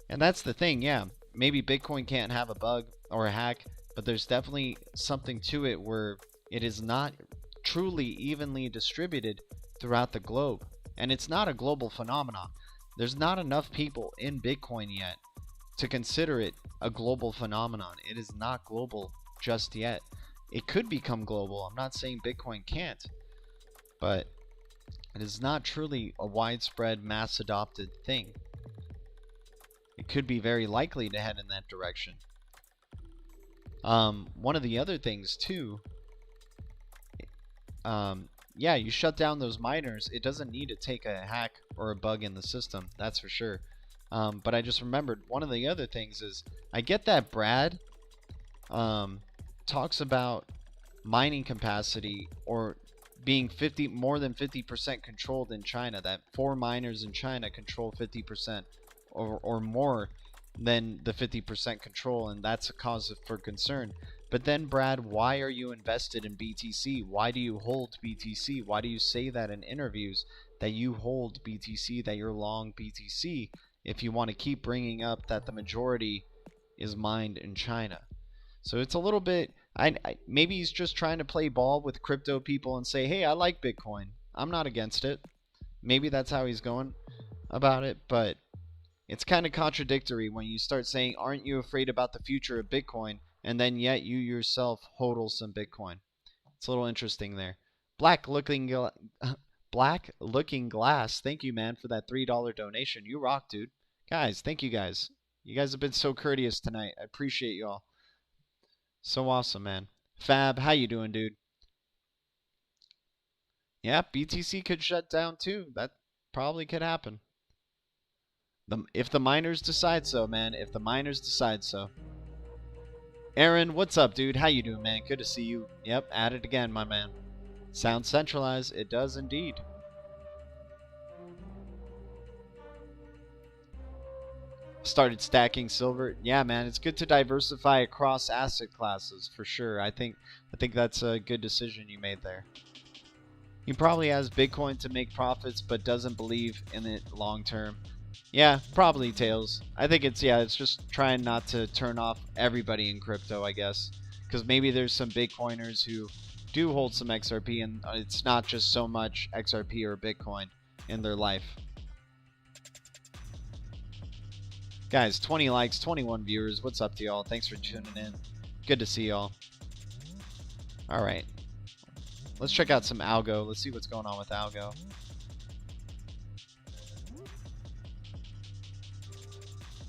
And that's the thing, yeah. Maybe Bitcoin can't have a bug or a hack, but there's definitely something to it where it is not truly evenly distributed throughout the globe. And it's not a global phenomenon. There's not enough people in Bitcoin yet to consider it a global phenomenon. It is not global just yet. It could become global. I'm not saying Bitcoin can't, but it is not truly a widespread, mass adopted thing. It could be very likely to head in that direction. One of the other things too, yeah, you shut down those miners. It doesn't need to take a hack or a bug in the system, that's for sure. But I just remembered one of the other things is, I get that Brad talks about mining capacity or being more than 50% controlled in China, that 4 miners in China control 50% or more than the 50% control, and that's a cause for concern. But then, Brad, why are you invested in BTC? Why do you hold BTC? Why do you say that in interviews? that you hold BTC, that you're long BTC, if you want to keep bringing up that the majority is mined in China. So it's a little bit, maybe he's just trying to play ball with crypto people and say, hey, I like Bitcoin, I'm not against it. Maybe that's how he's going about it, but it's kind of contradictory when you start saying, aren't you afraid about the future of Bitcoin, and then yet you yourself hodl some Bitcoin. It's a little interesting there. Black looking glass, thank you, man, for that $3 donation. You rock, dude. Guys, thank you guys. You guys have been so courteous tonight. I appreciate you all. So awesome, man. Fab, how you doing, dude? Yeah, BTC could shut down too. That probably could happen. If the miners decide so, man. If the miners decide so. Aaron, what's up, dude? How you doing, man? Good to see you. Yep, at it again, my man. Sounds centralized. It does indeed. Started stacking silver. Yeah, man, it's good to diversify across asset classes for sure. I think that's a good decision you made there. He probably has Bitcoin to make profits, but doesn't believe in it long term. Yeah, probably, Tails. I think it's just trying not to turn off everybody in crypto, I guess, because maybe there's some Bitcoiners who do hold some XRP, and it's not just so much XRP or Bitcoin in their life. Guys, 20 likes, 21 viewers. What's up to y'all? Thanks for tuning in. Good to see y'all. All right. Let's check out some algo. Let's see what's going on with algo.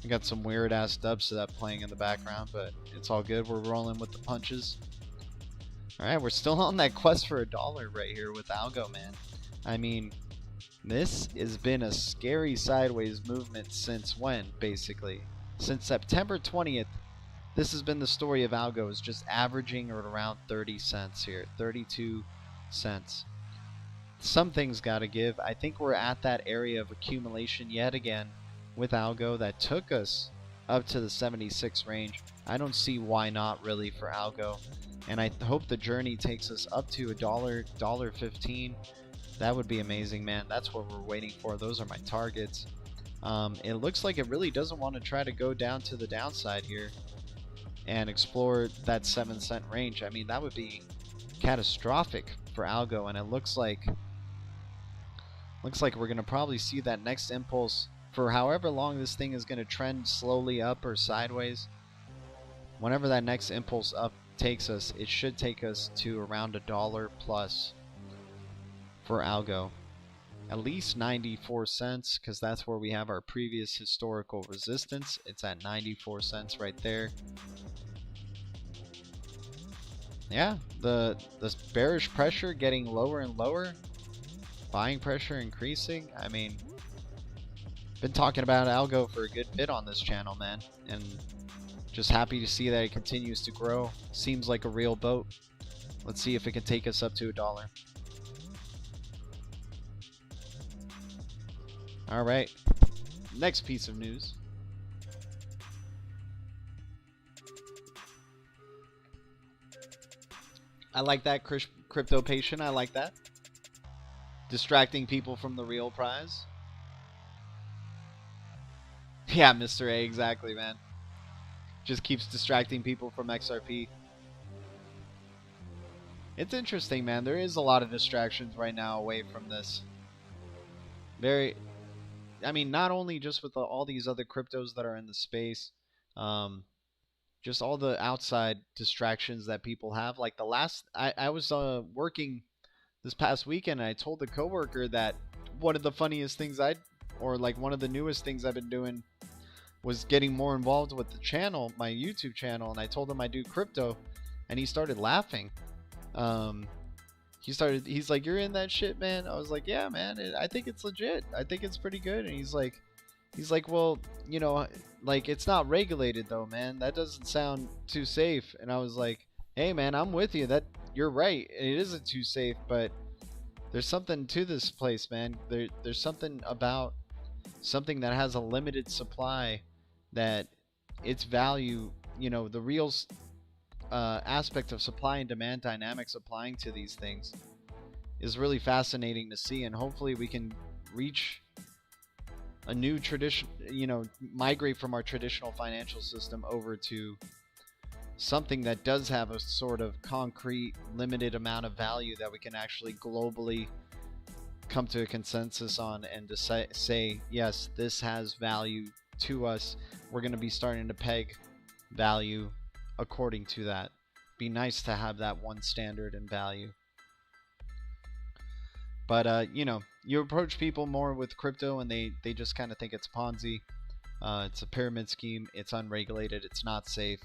We got some weird ass dubstep playing in the background, but it's all good. We're rolling with the punches. All right, we're still on that quest for $1 right here with algo, man. I mean, this has been a scary sideways movement since when, basically? Since September 20th, this has been the story of algo, is just averaging around 30 cents here, 32 cents. Something's got to give. I think we're at that area of accumulation yet again with algo that took us up to the 76 range. I don't see why not really for algo, and I hope the journey takes us up to $1.15. That would be amazing, man. That's what we're waiting for. Those are my targets. It looks like it really doesn't want to try to go down to the downside here and explore that 7-cent range. I mean, that would be catastrophic for algo, and it looks like we're going to probably see that next impulse for however long this thing is going to trend slowly up or sideways. Whenever that next impulse up takes us, it should take us to around $1 plus for algo. At least 94 cents, because that's where we have our previous historical resistance. It's at 94 cents right there. Yeah, the bearish pressure getting lower and lower, buying pressure increasing. I mean, been talking about algo for a good bit on this channel, man, and just happy to see that it continues to grow. Seems like a real boat. Let's see if it can take us up to $1. All right, next piece of news. I like that, crypto patient. I like that. Distracting people from the real prize. Yeah, Mr. A, exactly, man. Just keeps distracting people from XRP. It's interesting, man. There is a lot of distractions right now away from this. I mean, not only just with all these other cryptos that are in the space, just all the outside distractions that people have. Like I was working this past weekend, and I told the coworker that one of the funniest things one of the newest things I've been doing was getting more involved with the channel, my YouTube channel, and I told him I do crypto, and he started laughing. He's like, you're in that shit, man? I was like, yeah, man, I think it's legit. I think it's pretty good. And he's like, well, you know, like, it's not regulated though, man. That doesn't sound too safe. And I was like, hey, man, I'm with you. That you're right. It isn't too safe, but there's something to this place, man. There's something about something that has a limited supply, that its value, you know, the real aspect of supply and demand dynamics applying to these things is really fascinating to see, and hopefully we can reach a new tradition, migrate from our traditional financial system over to something that does have a sort of concrete, limited amount of value that we can actually globally come to a consensus on, and to say yes, this has value to us. We're going to be starting to peg value according to that. Be nice to have that one standard and value. But you approach people more with crypto and they just kind of think it's Ponzi. It's a pyramid scheme. It's unregulated. It's not safe.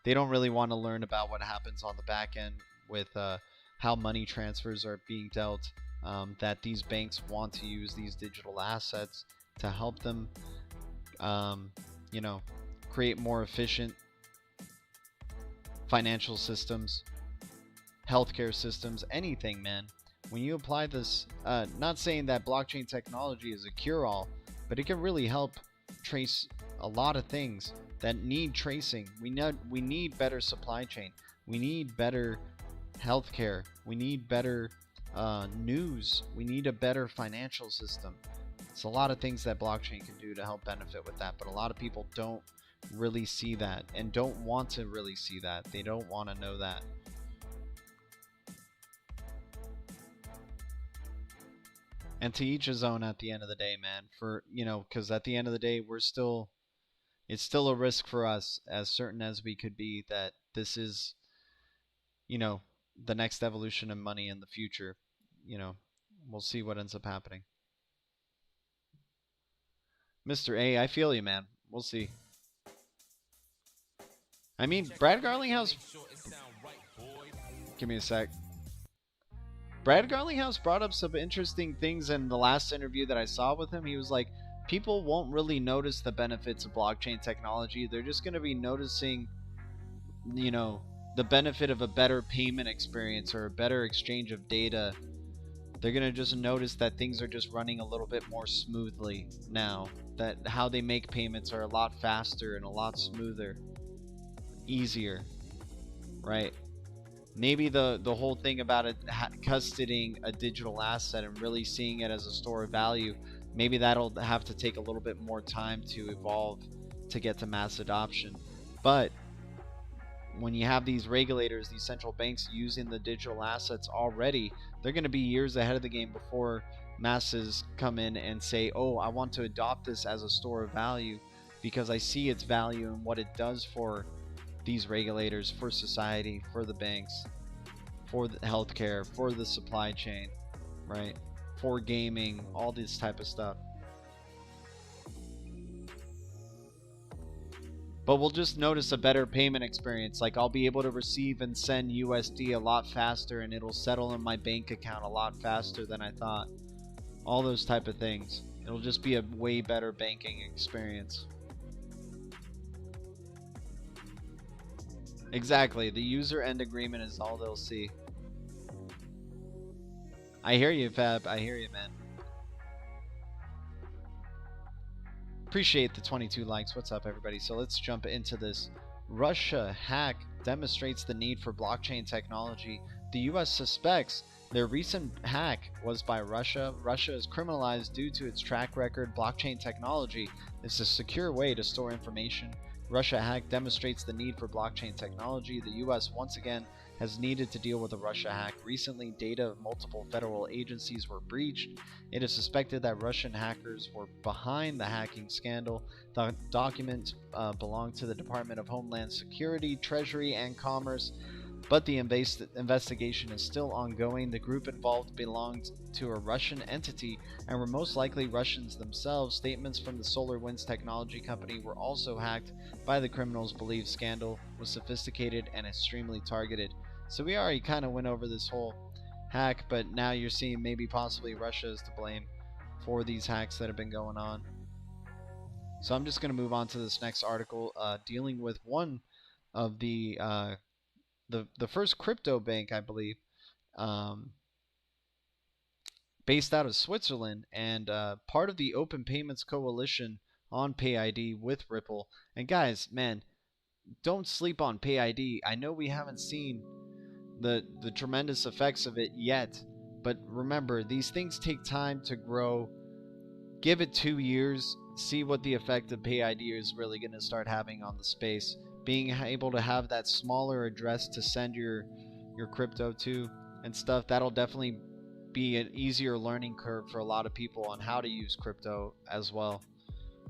They don't really want to learn about what happens on the back end with how money transfers are being dealt. That these banks want to use these digital assets to help them, create more efficient financial systems, healthcare systems, anything, man. When you apply this, not saying that blockchain technology is a cure-all, but it can really help trace a lot of things that need tracing. We need better supply chain. We need better healthcare. We need better news. We need a better financial system. It's a lot of things that blockchain can do to help benefit with that, but a lot of people don't really see that and don't want to really see that. They don't want to know that. And to each his own at the end of the day, man. Because at the end of the day, it's still a risk for us, as certain as we could be, that this is, the next evolution of money in the future. We'll see what ends up happening. Mr. A, I feel you, man. We'll see. I mean, Brad Garlinghouse. Give me a sec. Brad Garlinghouse brought up some interesting things in the last interview that I saw with him. He was like, people won't really notice the benefits of blockchain technology. They're just going to be noticing, the benefit of a better payment experience or a better exchange of data. They're going to just notice that things are just running a little bit more smoothly now. That how they make payments are a lot faster and a lot smoother. Easier. Right? Maybe the whole thing about it custodying a digital asset and really seeing it as a store of value, maybe that'll have to take a little bit more time to evolve to get to mass adoption. But when you have these regulators, these central banks using the digital assets already, they're going to be years ahead of the game before masses come in and say, oh, I want to adopt this as a store of value because I see its value and what it does for these regulators, for society, for the banks, for the healthcare, for the supply chain, right? For gaming, all this type of stuff. But we'll just notice a better payment experience. Like, I'll be able to receive and send USD a lot faster, and it'll settle in my bank account a lot faster than I thought. All those type of things. It'll just be a way better banking experience. Exactly. The user end agreement is all they'll see. I hear you, Fab. I hear you, man. Appreciate the 22 likes. What's up, everybody? So let's jump into this. Russia hack demonstrates the need for blockchain technology. The U.S. suspects their recent hack was by Russia. Russia is criminalized due to its track record. Blockchain technology is a secure way to store information. Russia hack demonstrates the need for blockchain technology. The U.S. once again has needed to deal with a Russia hack. Recently, data of multiple federal agencies were breached. It is suspected that Russian hackers were behind the hacking scandal. The documents belong to the Department of Homeland Security, Treasury, and Commerce, but the investigation is still ongoing. The group involved belonged to a Russian entity and were most likely Russians themselves. Statements from the SolarWinds technology company were also hacked by the criminals. Believed scandal was sophisticated and extremely targeted. So we already kind of went over this whole hack, but now you're seeing maybe possibly Russia is to blame for these hacks that have been going on. So I'm just going to move on to this next article dealing with one of the first crypto bank, I believe, based out of Switzerland, and part of the Open Payments Coalition on PayID with Ripple. And guys, man, don't sleep on PayID. I know we haven't seen the tremendous effects of it yet, But remember, these things take time to grow. Give it 2 years, see what the effect of Pay ID is really going to start having on the space. Being able to have that smaller address to send your crypto to and stuff, that'll definitely be an easier learning curve for a lot of people on how to use crypto as well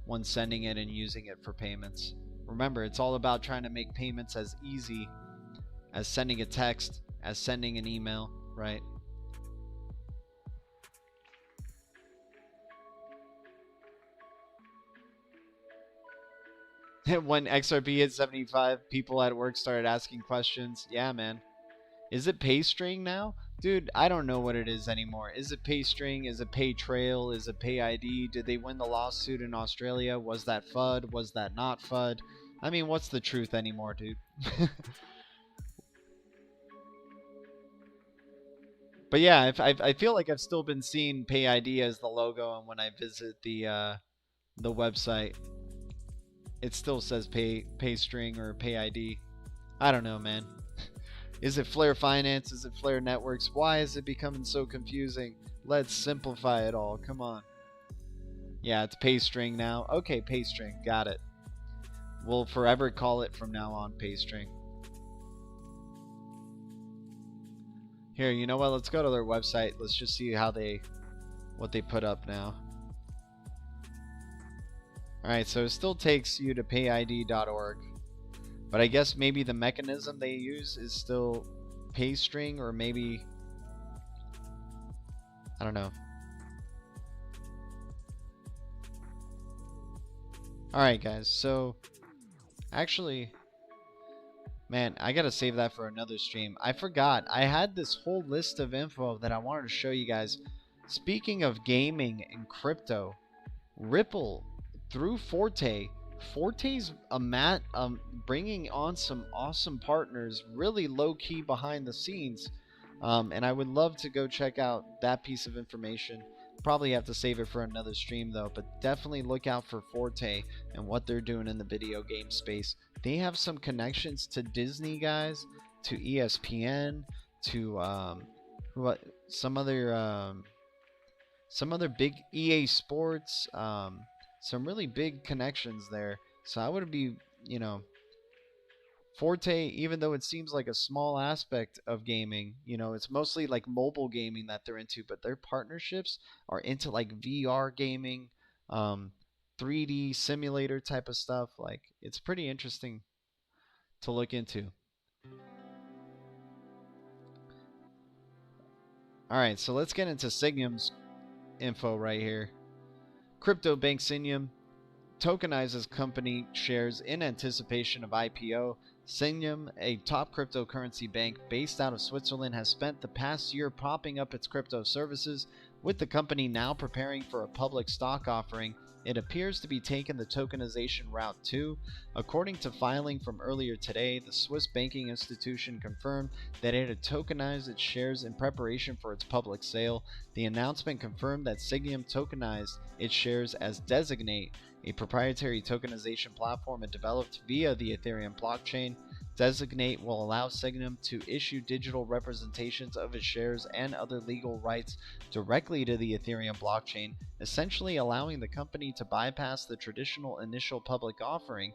when sending it and using it for payments. Remember, it's all about trying to make payments as easy as sending a text, as sending an email, right? When XRP hit 75, people at work started asking questions. Yeah, man. Is it PayString now? Dude, I don't know what it is anymore. Is it PayString? Is it PayTrail? Is it PayID? Did they win the lawsuit in Australia? Was that FUD? Was that not FUD? I mean, what's the truth anymore, dude? But yeah, I feel like I've still been seeing PayID as the logo, and when I visit the website, it still says PayString or PayID. I don't know, man. Is it Flare Finance? Is it Flare Networks? Why is it becoming so confusing? Let's simplify it all. Come on. Yeah, it's PayString now. Okay, PayString. Got it. We'll forever call it from now on PayString. Here, you know what? Let's go to their website. Let's just see what they put up now. Alright, so it still takes you to payid.org. But I guess maybe the mechanism they use is still PayString, or maybe, I don't know. Alright guys, so actually, man, I gotta save that for another stream. I forgot, I had this whole list of info that I wanted to show you guys. Speaking of gaming and crypto, Ripple through Forte's bringing on some awesome partners, really low-key behind the scenes, and I would love to go check out that piece of information. Probably have to save it for another stream though, but definitely look out for Forte and what they're doing in the video game space. They have some connections to Disney, guys, to ESPN, to some other big EA Sports, some really big connections there. So I would be, Forte, even though it seems like a small aspect of gaming, it's mostly like mobile gaming that they're into, but their partnerships are into like VR gaming, 3D simulator type of stuff. Like, it's pretty interesting to look into. Alright, so let's get into Signum's info right here. Crypto bank Signum tokenizes company shares in anticipation of IPO. Signum, a top cryptocurrency bank based out of Switzerland, has spent the past year propping up its crypto services. With the company now preparing for a public stock offering, it appears to be taking the tokenization route too. According to filing from earlier today, the Swiss banking institution confirmed that it had tokenized its shares in preparation for its public sale. The announcement confirmed that Signum tokenized its shares as Designate, a proprietary tokenization platform it developed via the Ethereum blockchain. Designate will allow Signum to issue digital representations of its shares and other legal rights directly to the Ethereum blockchain, essentially allowing the company to bypass the traditional initial public offering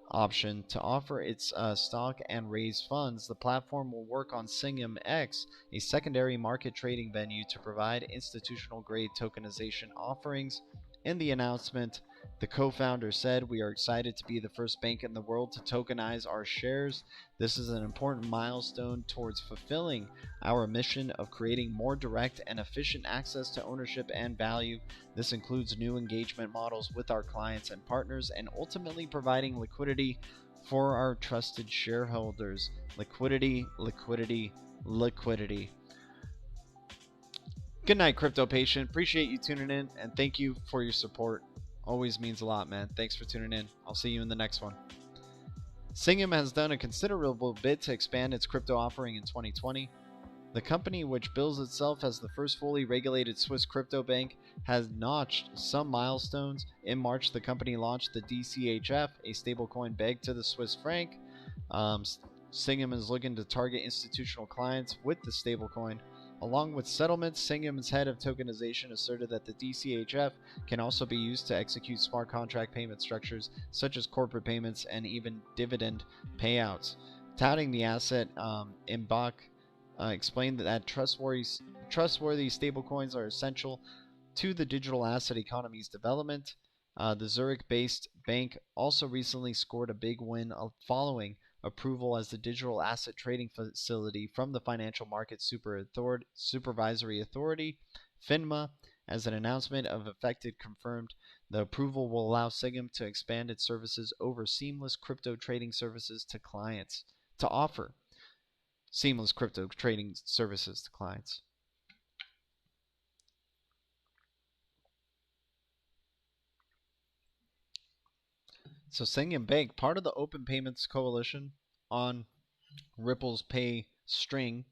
option to offer its stock and raise funds. The platform will work on Signum X, a secondary market trading venue, to provide institutional grade tokenization offerings. In the announcement, the co-founder said, "We are excited to be the first bank in the world to tokenize our shares. This is an important milestone towards fulfilling our mission of creating more direct and efficient access to ownership and value. This includes new engagement models with our clients and partners, and ultimately providing liquidity for our trusted shareholders." Liquidity, liquidity, liquidity. Good night, crypto patient. Appreciate you tuning in, and thank you for your support. Always means a lot, man. Thanks for tuning in. I'll see you in the next one. Signum has done a considerable bit to expand its crypto offering in 2020. The company, which bills itself as the first fully regulated Swiss crypto bank, has notched some milestones. In March, the company launched the DCHF, a stablecoin pegged to the Swiss franc. Signum is looking to target institutional clients with the stablecoin. Along with settlements, Singham's head of tokenization asserted that the DCHF can also be used to execute smart contract payment structures such as corporate payments and even dividend payouts. Touting the asset, Mbach explained that trustworthy stablecoins are essential to the digital asset economy's development. The Zurich-based bank also recently scored a big win following approval as the digital asset trading facility from the Financial Market Supervisory Authority, FINMA. As an announcement of effective confirmed, the approval will allow Singham to expand its services over seamless crypto trading services to clients, to offer seamless crypto trading services to clients. So Singham Bank, part of the Open Payments Coalition on Ripple's Pay String.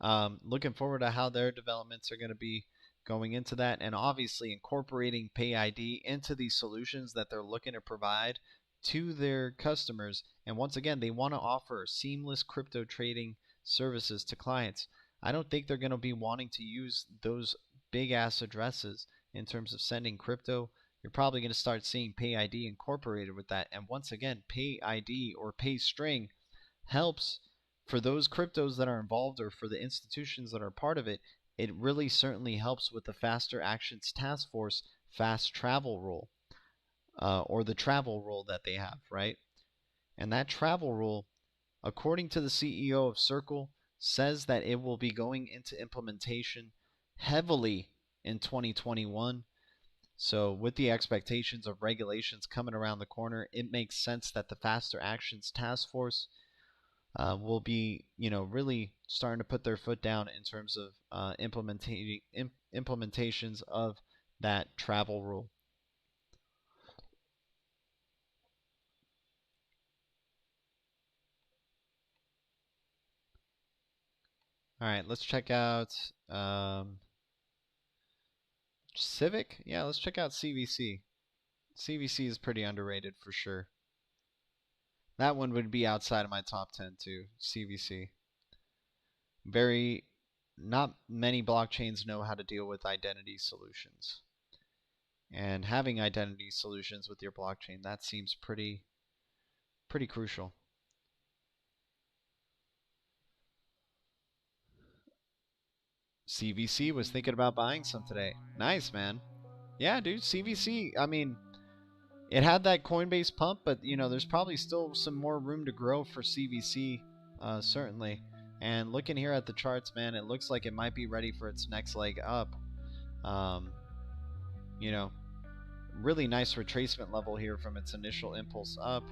Looking forward to how their developments are going to be going into that, and obviously incorporating Pay ID into these solutions that they're looking to provide to their customers. And once again, they want to offer seamless crypto trading services to clients. I don't think they're going to be wanting to use those big ass addresses in terms of sending crypto. You're probably going to start seeing Pay ID incorporated with that. And once again, Pay ID or Pay String helps for those cryptos that are involved, or for the institutions that are part of it. It really certainly helps with the Faster Actions Task Force fast travel rule, or the travel rule that they have, right? And that travel rule, according to the CEO of Circle, says that it will be going into implementation heavily in 2021. So with the expectations of regulations coming around the corner, it makes sense that the Faster Actions Task Force will be, really starting to put their foot down in terms of implementations of that travel rule. All right, let's check out Civic. Yeah, let's check out CVC. CVC is pretty underrated for sure. That one would be outside of my top 10 too, CVC. Not many blockchains know how to deal with identity solutions. And having identity solutions with your blockchain, that seems pretty crucial. CVC was thinking about buying some today. Nice, man. Yeah, dude, CVC, I mean, it had that Coinbase pump, but, there's probably still some more room to grow for CVC, certainly. And looking here at the charts, man, it looks like it might be ready for its next leg up. Really nice retracement level here from its initial impulse up.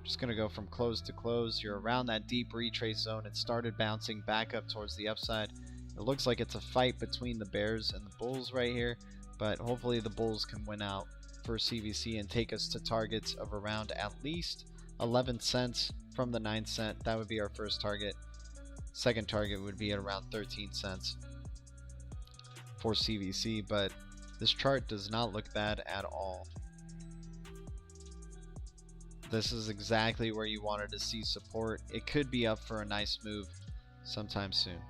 Just going to go from close to close. You're around that deep retrace zone. It started bouncing back up towards the upside. It looks like it's a fight between the bears and the bulls right here, but hopefully the bulls can win out for CVC and take us to targets of around at least 11 cents from the 9 cent. That would be our first target. Second target would be at around 13 cents for CVC, but this chart does not look bad at all. This is exactly where you wanted to see support. It could be up for a nice move sometime soon.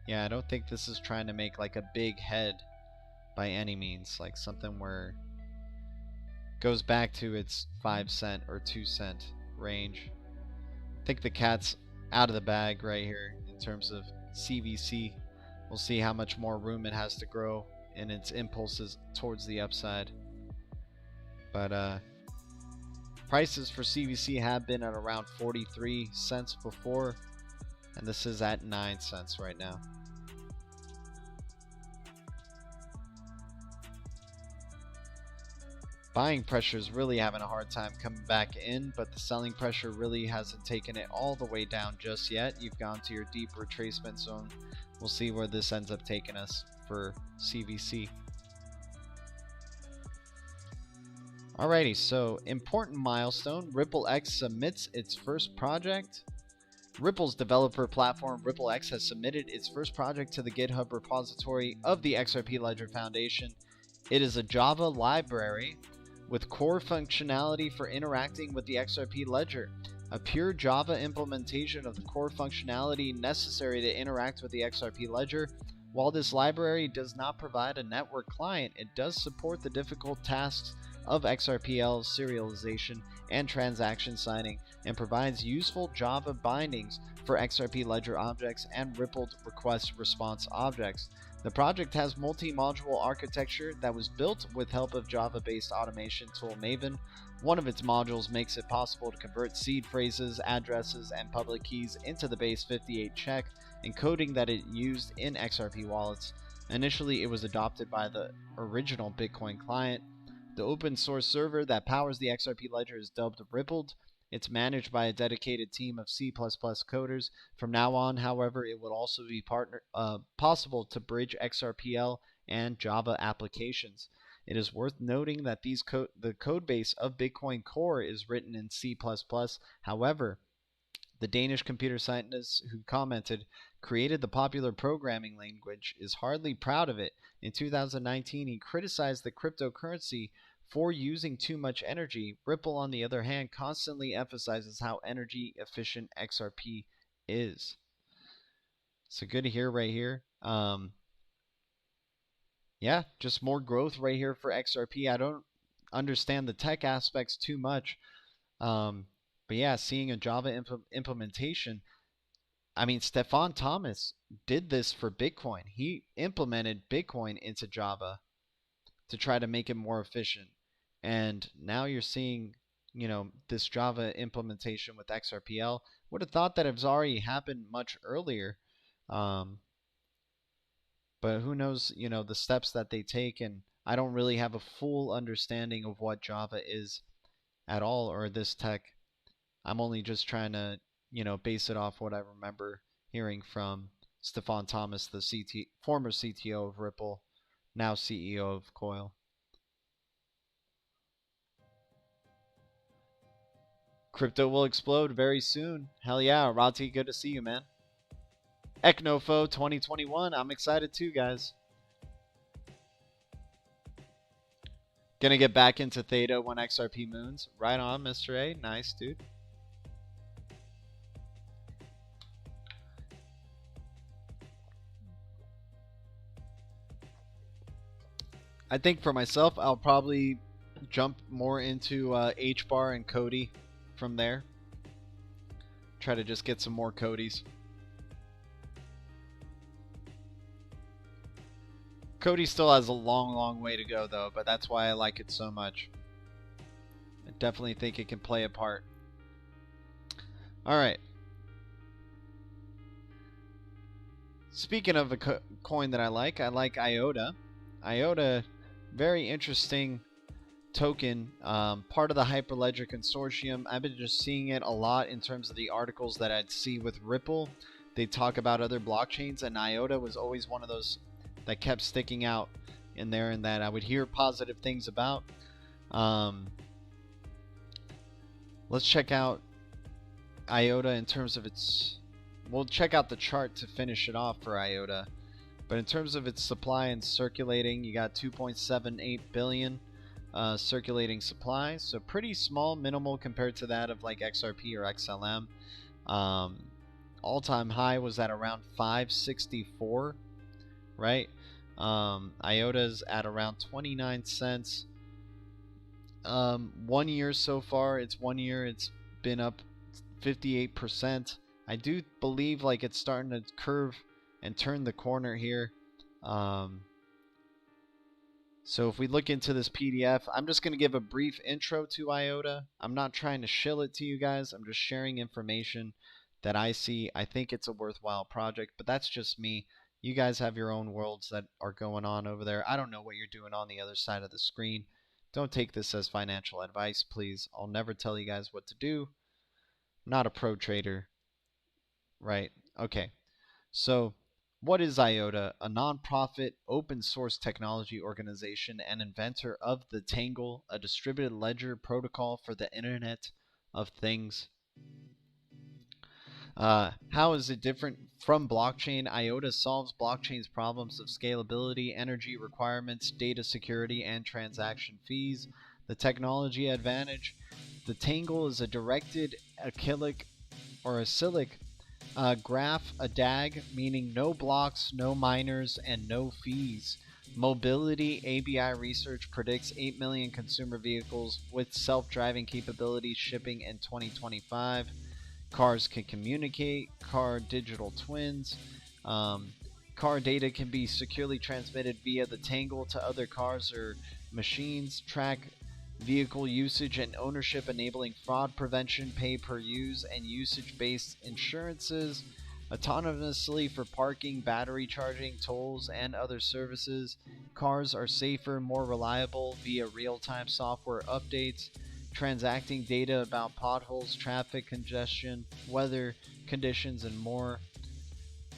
Yeah, I don't think this is trying to make like a big head by any means, like something where it goes back to its 5 cent or 2 cent range. I think the cat's out of the bag right here in terms of CVC. We'll see how much more room it has to grow in its impulses towards the upside. But prices for CVC have been at around 43 cents before, and this is at 9 cents right now. Buying pressure is really having a hard time coming back in, but the selling pressure really hasn't taken it all the way down just yet. You've gone to your deep retracement zone. We'll see where this ends up taking us for CVC. Alrighty, so important milestone. RippleX submits its first project. Ripple's developer platform, RippleX, has submitted its first project to the GitHub repository of the XRP Ledger Foundation. It is a Java library with core functionality for interacting with the XRP Ledger. a pure Java implementation of the core functionality necessary to interact with the XRP ledger. While this library does not provide a network client, it does support the difficult tasks of XRPL serialization and transaction signing, and provides useful Java bindings for XRP ledger objects and rippled request response objects. The project has multi-module architecture that was built with help of Java-based automation tool Maven. One of its modules makes it possible to convert seed phrases, addresses, and public keys into the base 58 check encoding that it used in XRP wallets. Initially, it was adopted by the original Bitcoin client. The open source server that powers the XRP ledger is dubbed Rippled. It's managed by a dedicated team of C++ coders. From now on, however, it will also be possible to bridge XRPL and Java applications. It is worth noting that the codebase of Bitcoin Core is written in C++. However, the Danish computer scientist who commented, created the popular programming language, is hardly proud of it. In 2019, he criticized the cryptocurrency for using too much energy. Ripple, on the other hand, constantly emphasizes how energy efficient XRP is. So good to hear right here. Yeah, just more growth right here for XRP. I don't understand the tech aspects too much. But yeah, seeing a Java implementation. I mean, Stefan Thomas did this for Bitcoin. He implemented Bitcoin into Java to try to make it more efficient. And now you're seeing, this Java implementation with XRPL. Would have thought that it's already happened much earlier. But who knows, the steps that they take. And I don't really have a full understanding of what Java is at all, or this tech. I'm only just trying to, base it off what I remember hearing from Stefan Thomas, the former CTO of Ripple, now CEO of Coil. Crypto will explode very soon. Hell yeah, Rati, good to see you, man. Eknofo 2021, I'm excited too, guys. Gonna get back into Theta when XRP moons. Right on, Mr. A. Nice, dude. I think for myself, I'll probably jump more into HBAR and Cody from there. Try to just get some more Codys. Cody still has a long way to go, though, but that's why I like it so much. I definitely think it can play a part. Alright. Speaking of a coin that I like IOTA. IOTA, very interesting token, part of the Hyperledger Consortium. I've been just seeing it a lot in terms of the articles that I'd see with Ripple. They talk about other blockchains, and IOTA was always one of those that kept sticking out in there and that I would hear positive things about. Let's check out IOTA in terms of its... We'll check out the chart to finish it off for IOTA. But in terms of its supply and circulating, you got 2.78 billion circulating supply. So pretty small, minimal compared to that of like XRP or XLM. All-time high was at around 564, right? IOTA's at around 29 cents. 1 year so far, it's been up 58%. I do believe like it's starting to curve and turn the corner here. So if we look into this PDF, I'm just going to give a brief intro to IOTA. I'm not trying to shill it to you guys. I'm just sharing information that I see. I think it's a worthwhile project, but that's just me. You guys have your own worlds that are going on over there. I don't know what you're doing on the other side of the screen. Don't take this as financial advice, please. I'll never tell you guys what to do. I'm not a pro trader. Right? Okay. So, what is IOTA? A non-profit, open-source technology organization and inventor of the Tangle, a distributed ledger protocol for the Internet of Things. How is it different from blockchain? IOTA solves blockchain's problems of scalability, energy requirements, data security, and transaction fees. The technology advantage: The Tangle is a directed acyclic or acyclic graph, a DAG, meaning no blocks, no miners, and no fees. Mobility ABI research predicts 8 million consumer vehicles with self-driving capabilities shipping in 2025. Cars can communicate, car digital twins. Car data can be securely transmitted via the Tangle to other cars or machines. Track vehicle usage and ownership, enabling fraud prevention, pay-per-use, and usage-based insurances. Autonomously for parking, battery charging, tolls, and other services. Cars are safer, more reliable via real-time software updates. Transacting data about potholes, traffic congestion, weather conditions, and more.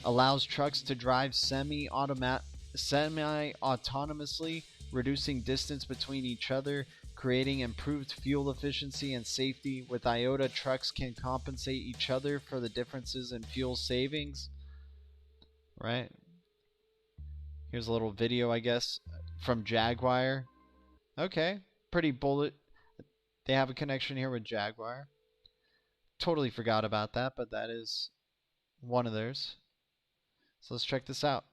Allows trucks to drive semi-autonomously, reducing distance between each other, creating improved fuel efficiency and safety. With IOTA, trucks can compensate each other for the differences in fuel savings. Right? Here's a little video, I guess, from Jaguar. Okay, pretty bullet. They have a connection here with Jaguar. Totally forgot about that, but that is one of theirs. So let's check this out.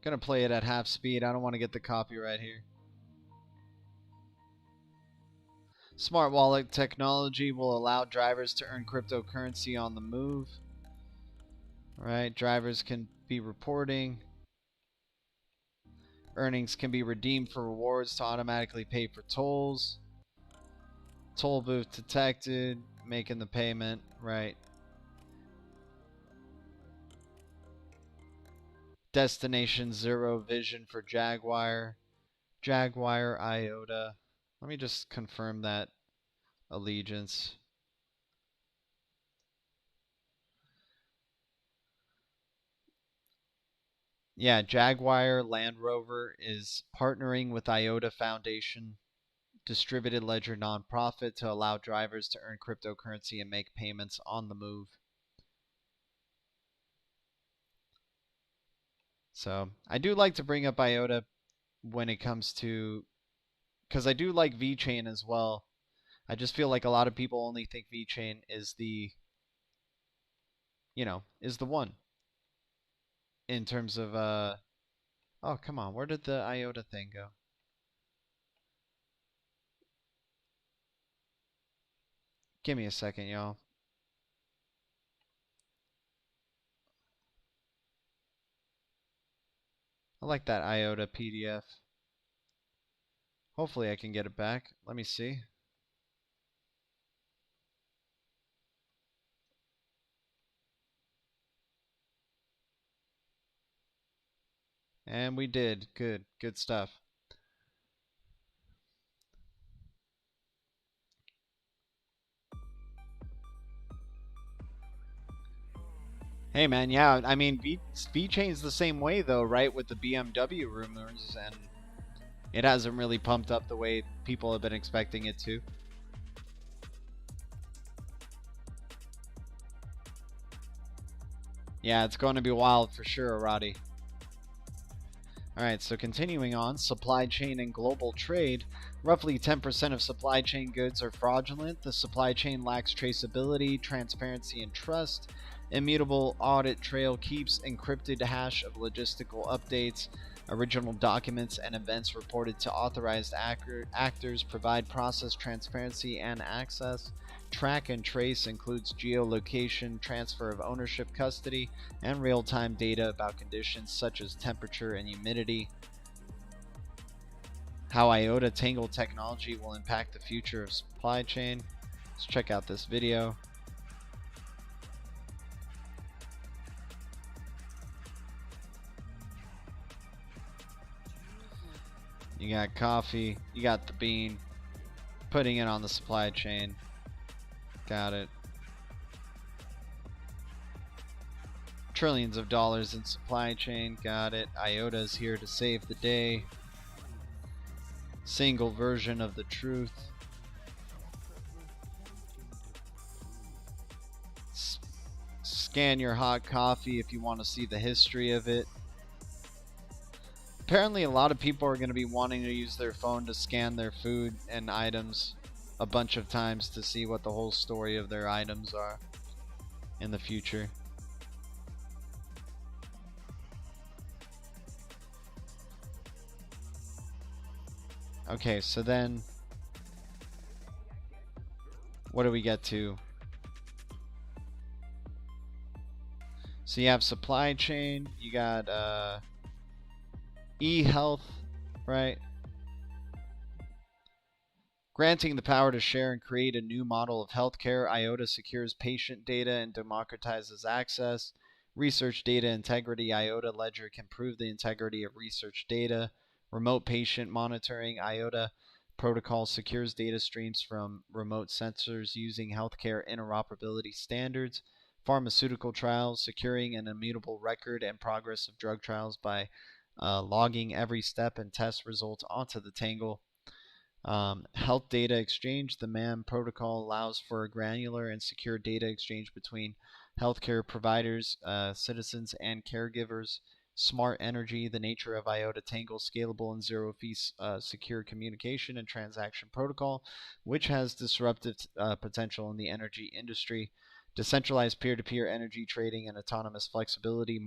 Gonna play it at half speed. I don't want to get the copyright here. Smart wallet technology will allow drivers to earn cryptocurrency on the move. Right, drivers can be reporting. Earnings can be redeemed for rewards to automatically pay for tolls. Toll booth detected, making the payment, right. Destination zero vision for Jaguar. Jaguar IOTA. Let me just confirm that allegiance. Yeah, Jaguar Land Rover is partnering with IOTA Foundation, distributed ledger nonprofit, to allow drivers to earn cryptocurrency and make payments on the move. So I do like to bring up IOTA when it comes to, because I do like VeChain as well. I just feel like a lot of people only think VeChain is the, is the one in terms of, oh, come on, where did the IOTA thing go? Give me a second, y'all. I like that IOTA PDF. Hopefully I can get it back. Let me see. And we did. Good. Good stuff. Hey man, yeah, I mean VeChain's the same way though, right? With the BMW rumors, and it hasn't really pumped up the way people have been expecting it to. Yeah, it's going to be wild for sure, Roddy. Alright, so continuing on, supply chain and global trade. Roughly 10% of supply chain goods are fraudulent. The supply chain lacks traceability, transparency, and trust. Immutable audit trail keeps encrypted hash of logistical updates. Original documents and events reported to authorized actors provide process transparency and access. Track and trace includes geolocation, transfer of ownership, custody, and real-time data about conditions such as temperature and humidity. How IOTA Tangle technology will impact the future of supply chain. Let's check out this video. You got coffee, you got the bean, putting it on the supply chain. Got it. Trillions of dollars in supply chain. Got it. IOTA's here to save the day. Single version of the truth. Scan your hot coffee if you want to see the history of it. Apparently a lot of people are going to be wanting to use their phone to scan their food and items a bunch of times to see what the whole story of their items are in the future. Okay, so then what do we get to? So you have supply chain, you got e-health, right? Granting the power to share and create a new model of healthcare, IOTA secures patient data and democratizes access. Research data integrity, IOTA ledger can prove the integrity of research data. Remote patient monitoring, IOTA protocol secures data streams from remote sensors using healthcare interoperability standards. Pharmaceutical trials, securing an immutable record and progress of drug trials by logging every step and test results onto the Tangle. Health data exchange. The MAM protocol allows for a granular and secure data exchange between healthcare providers, citizens, and caregivers. Smart energy. The nature of IOTA Tangle scalable and zero-fee secure communication and transaction protocol, which has disruptive potential in the energy industry. Decentralized peer-to-peer energy trading and autonomous flexibility.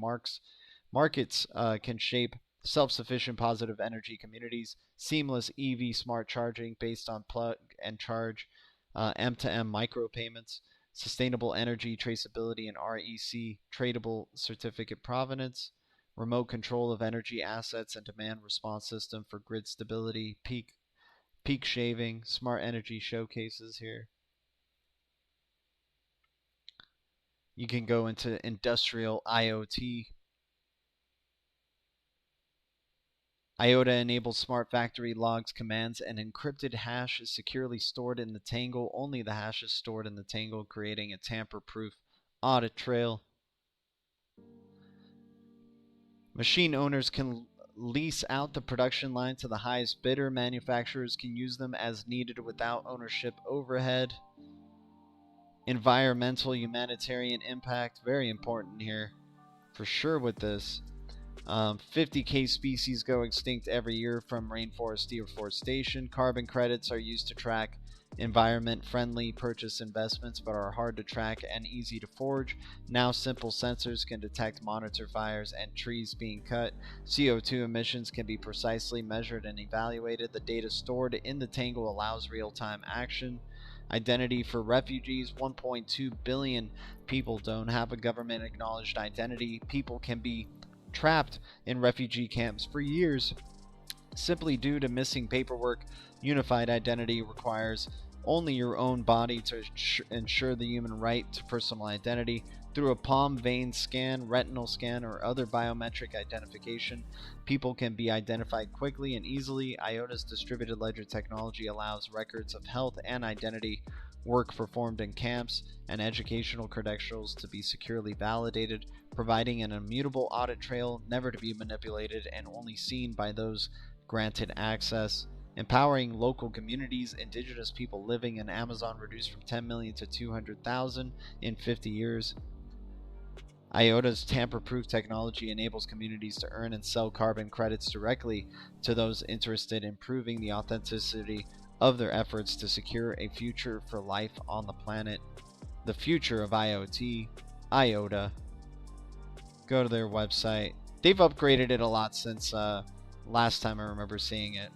Markets can shape self-sufficient positive energy communities, seamless EV smart charging based on plug and charge, M2M micropayments, sustainable energy traceability and REC tradable certificate provenance, remote control of energy assets and demand response system for grid stability, peak shaving, smart energy showcases here. You can go into industrial IoT. IOTA enables smart factory logs, commands, and encrypted hash is securely stored in the Tangle. Only the hash is stored in the Tangle, creating a tamper-proof audit trail. Machine owners can lease out the production line to the highest bidder. Manufacturers can use them as needed without ownership overhead. Environmental humanitarian impact, very important here for sure with this. 50k species go extinct every year from rainforest deforestation. Carbon credits are used to track environment-friendly purchase investments but are hard to track and easy to forge. Now simple sensors can detect, monitor fires and trees being cut. CO2 emissions can be precisely measured and evaluated. The data stored in the Tangle allows real-time action. Identity for refugees. 1.2 billion people don't have a government-acknowledged identity. People can be trapped in refugee camps for years simply due to missing paperwork. Unified identity requires only your own body to ensure the human right to personal identity. Through a palm vein scan, retinal scan, or other biometric identification, people can be identified quickly and easily. IOTA's distributed ledger technology allows records of health and identity, work performed in camps, and educational credentials to be securely validated, providing an immutable audit trail never to be manipulated and only seen by those granted access. Empowering local communities. Indigenous people living in Amazon reduced from 10 million to 200,000 in 50 years. IOTA's tamper-proof technology enables communities to earn and sell carbon credits directly to those interested in proving the authenticity of their efforts to secure a future for life on the planet. The future of IoT, IOTA. Go to their website. They've upgraded it a lot since last time I remember seeing it.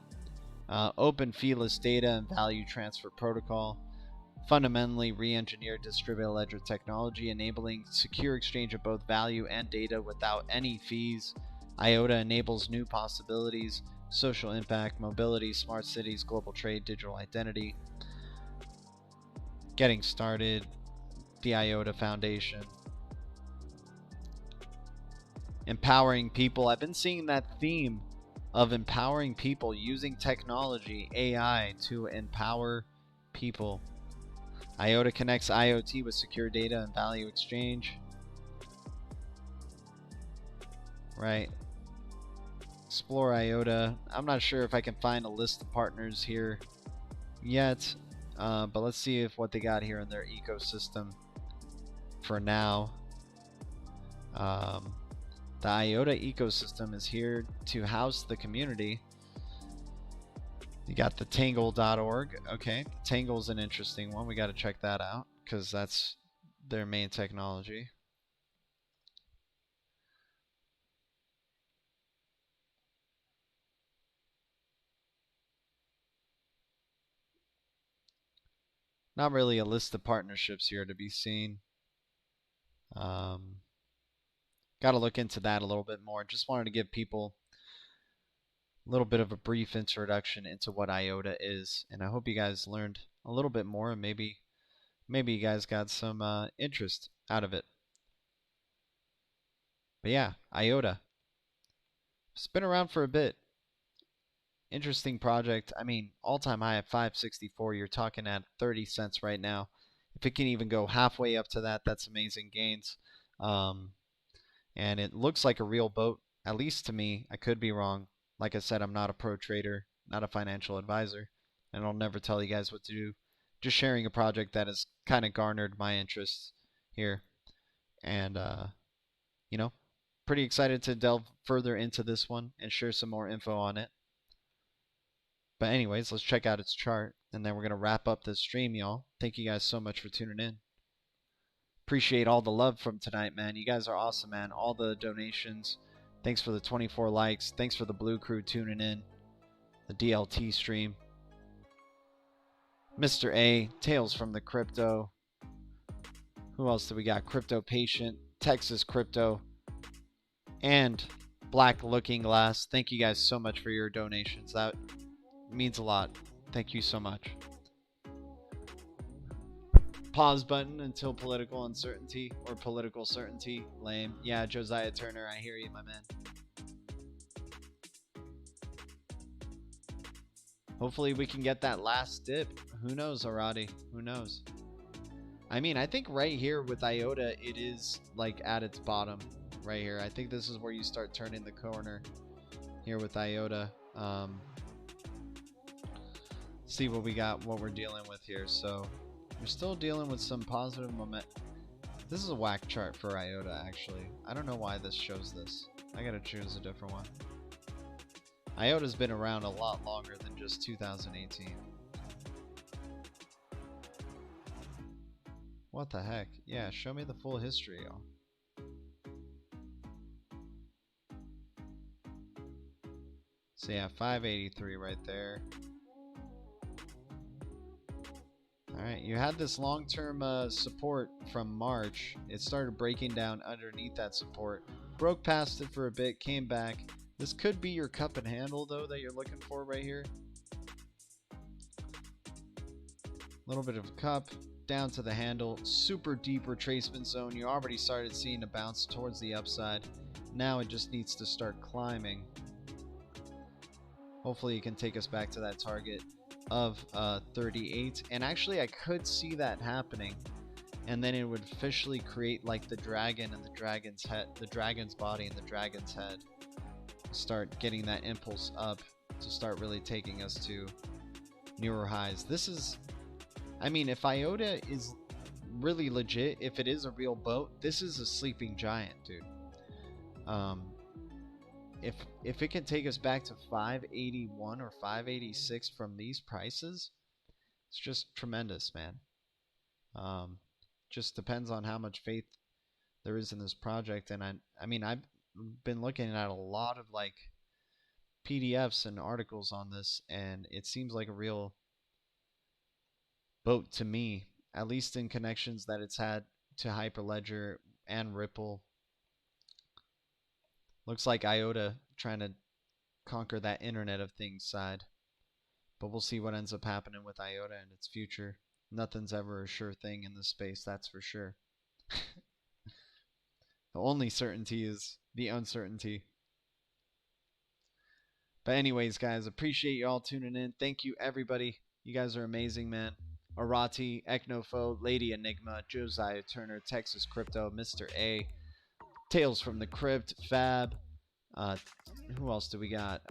Open feeless data and value transfer protocol. Fundamentally re-engineered distributed ledger technology enabling secure exchange of both value and data without any fees. IOTA enables new possibilities. Social impact, mobility, smart cities, global trade, digital identity. Getting started. The IOTA Foundation. Empowering people. I've been seeing that theme of empowering people using technology, AI, to empower people. IOTA connects IoT with secure data and value exchange. Right. Explore IOTA. I'm not sure if I can find a list of partners here yet, but let's see if what they got here in their ecosystem for now. The IOTA ecosystem is here to house the community. You got the tangle.org. Okay, Tangle's an interesting one. We got to check that out because that's their main technology. Not really a list of partnerships here to be seen. Got to look into that a little bit more. Just wanted to give people a little bit of a brief introduction into what IOTA is, and I hope you guys learned a little bit more, and maybe you guys got some interest out of it. But yeah, IOTA. It's been around for a bit. Interesting project. I mean, all-time high at 564. You're talking at 30 cents right now. If it can even go halfway up to that, that's amazing gains. And it looks like a real boat, at least to me. I could be wrong. Like I said, I'm not a pro trader, not a financial advisor, and I'll never tell you guys what to do. Just sharing a project that has kind of garnered my interest here. And, you know, pretty excited to delve further into this one and share some more info on it. But anyways, let's check out its chart, and then we're going to wrap up this stream, y'all. Thank you guys so much for tuning in. Appreciate all the love from tonight, man. You guys are awesome, man. All the donations. Thanks for the 24 likes. Thanks for the Blue Crew tuning in. The DLT stream. Mr. A, Tales from the Crypto. Who else do we got? Crypto Patient, Texas Crypto, and Black Looking Glass. Thank you guys so much for your donations. That means a lot. Thank you so much. Pause button until political uncertainty or political certainty. Lame. Yeah, Josiah Turner, I hear you, my man. Hopefully we can get that last dip. Who knows, Arati? Who knows? I mean, I think right here with IOTA, it is like at its bottom right here. I think this is where you start turning the corner here with IOTA. See what we got, what we're dealing with here. So we're still dealing with some positive momentum. This is a whack chart for IOTA, actually. I don't know why this shows this. I gotta choose a different one. IOTA's been around a lot longer than just 2018. What the heck? Yeah, show me the full history, y'all. So yeah, 583 right there. Alright, you had this long-term support from March. It started breaking down underneath that support. Broke past it for a bit, came back. This could be your cup and handle, though, that you're looking for right here. A little bit of a cup, down to the handle. Super deep retracement zone. You already started seeing a bounce towards the upside. Now it just needs to start climbing. Hopefully it can take us back to that target of 38, and actually I could see that happening, and then it would officially create like the dragon and the dragon's head, the dragon's body and the dragon's head, start getting that impulse up to start really taking us to newer highs. This is, I mean, if IOTA is really legit, if it is a real boat, this is a sleeping giant, dude. If it can take us back to 581 or 586 from these prices, it's just tremendous, man. Just depends on how much faith there is in this project. And I mean, I've been looking at a lot of like PDFs and articles on this, and it seems like a real boat to me, at least in connections that it's had to Hyperledger and Ripple. Looks like IOTA trying to conquer that Internet of Things side. But we'll see what ends up happening with IOTA and its future. Nothing's ever a sure thing in this space, that's for sure. The only certainty is the uncertainty. But anyways, guys, appreciate you all tuning in. Thank you, everybody. You guys are amazing, man. Arati, Eknofo, Lady Enigma, Josiah Turner, Texas Crypto, Mr. A, Tales from the Crypt, Fab. Who else do we got?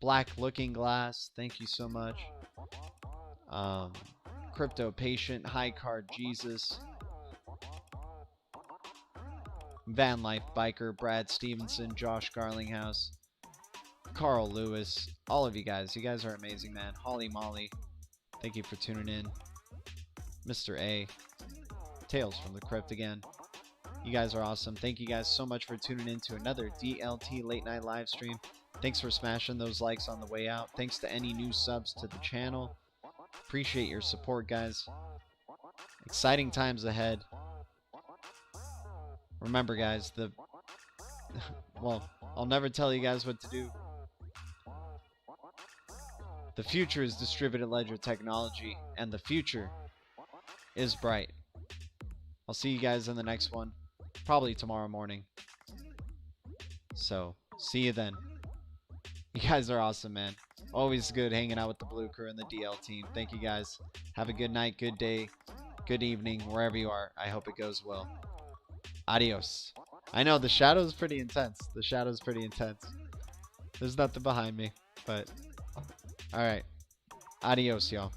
Black Looking Glass. Thank you so much. Crypto Patient, High Card Jesus, Van Life Biker, Brad Stevenson, Josh Garlinghouse, Carl Lewis, all of you guys. You guys are amazing, man. Holly Molly, thank you for tuning in. Mr. A, Tales from the Crypt again. You guys are awesome. Thank you guys so much for tuning in to another DLT late night live stream. Thanks for smashing those likes on the way out. Thanks to any new subs to the channel. Appreciate your support, guys. Exciting times ahead. Remember, guys, well, I'll never tell you guys what to do. The future is distributed ledger technology, and the future is bright. I'll see you guys in the next one, probably tomorrow morning. So, see you then. You guys are awesome, man. Always good hanging out with the Blue Crew and the DL team. Thank you, guys. Have a good night, good day, good evening, wherever you are. I hope it goes well. Adios. I know, the shadow's pretty intense. The shadow's pretty intense. There's nothing behind me, but... Alright. Adios, y'all.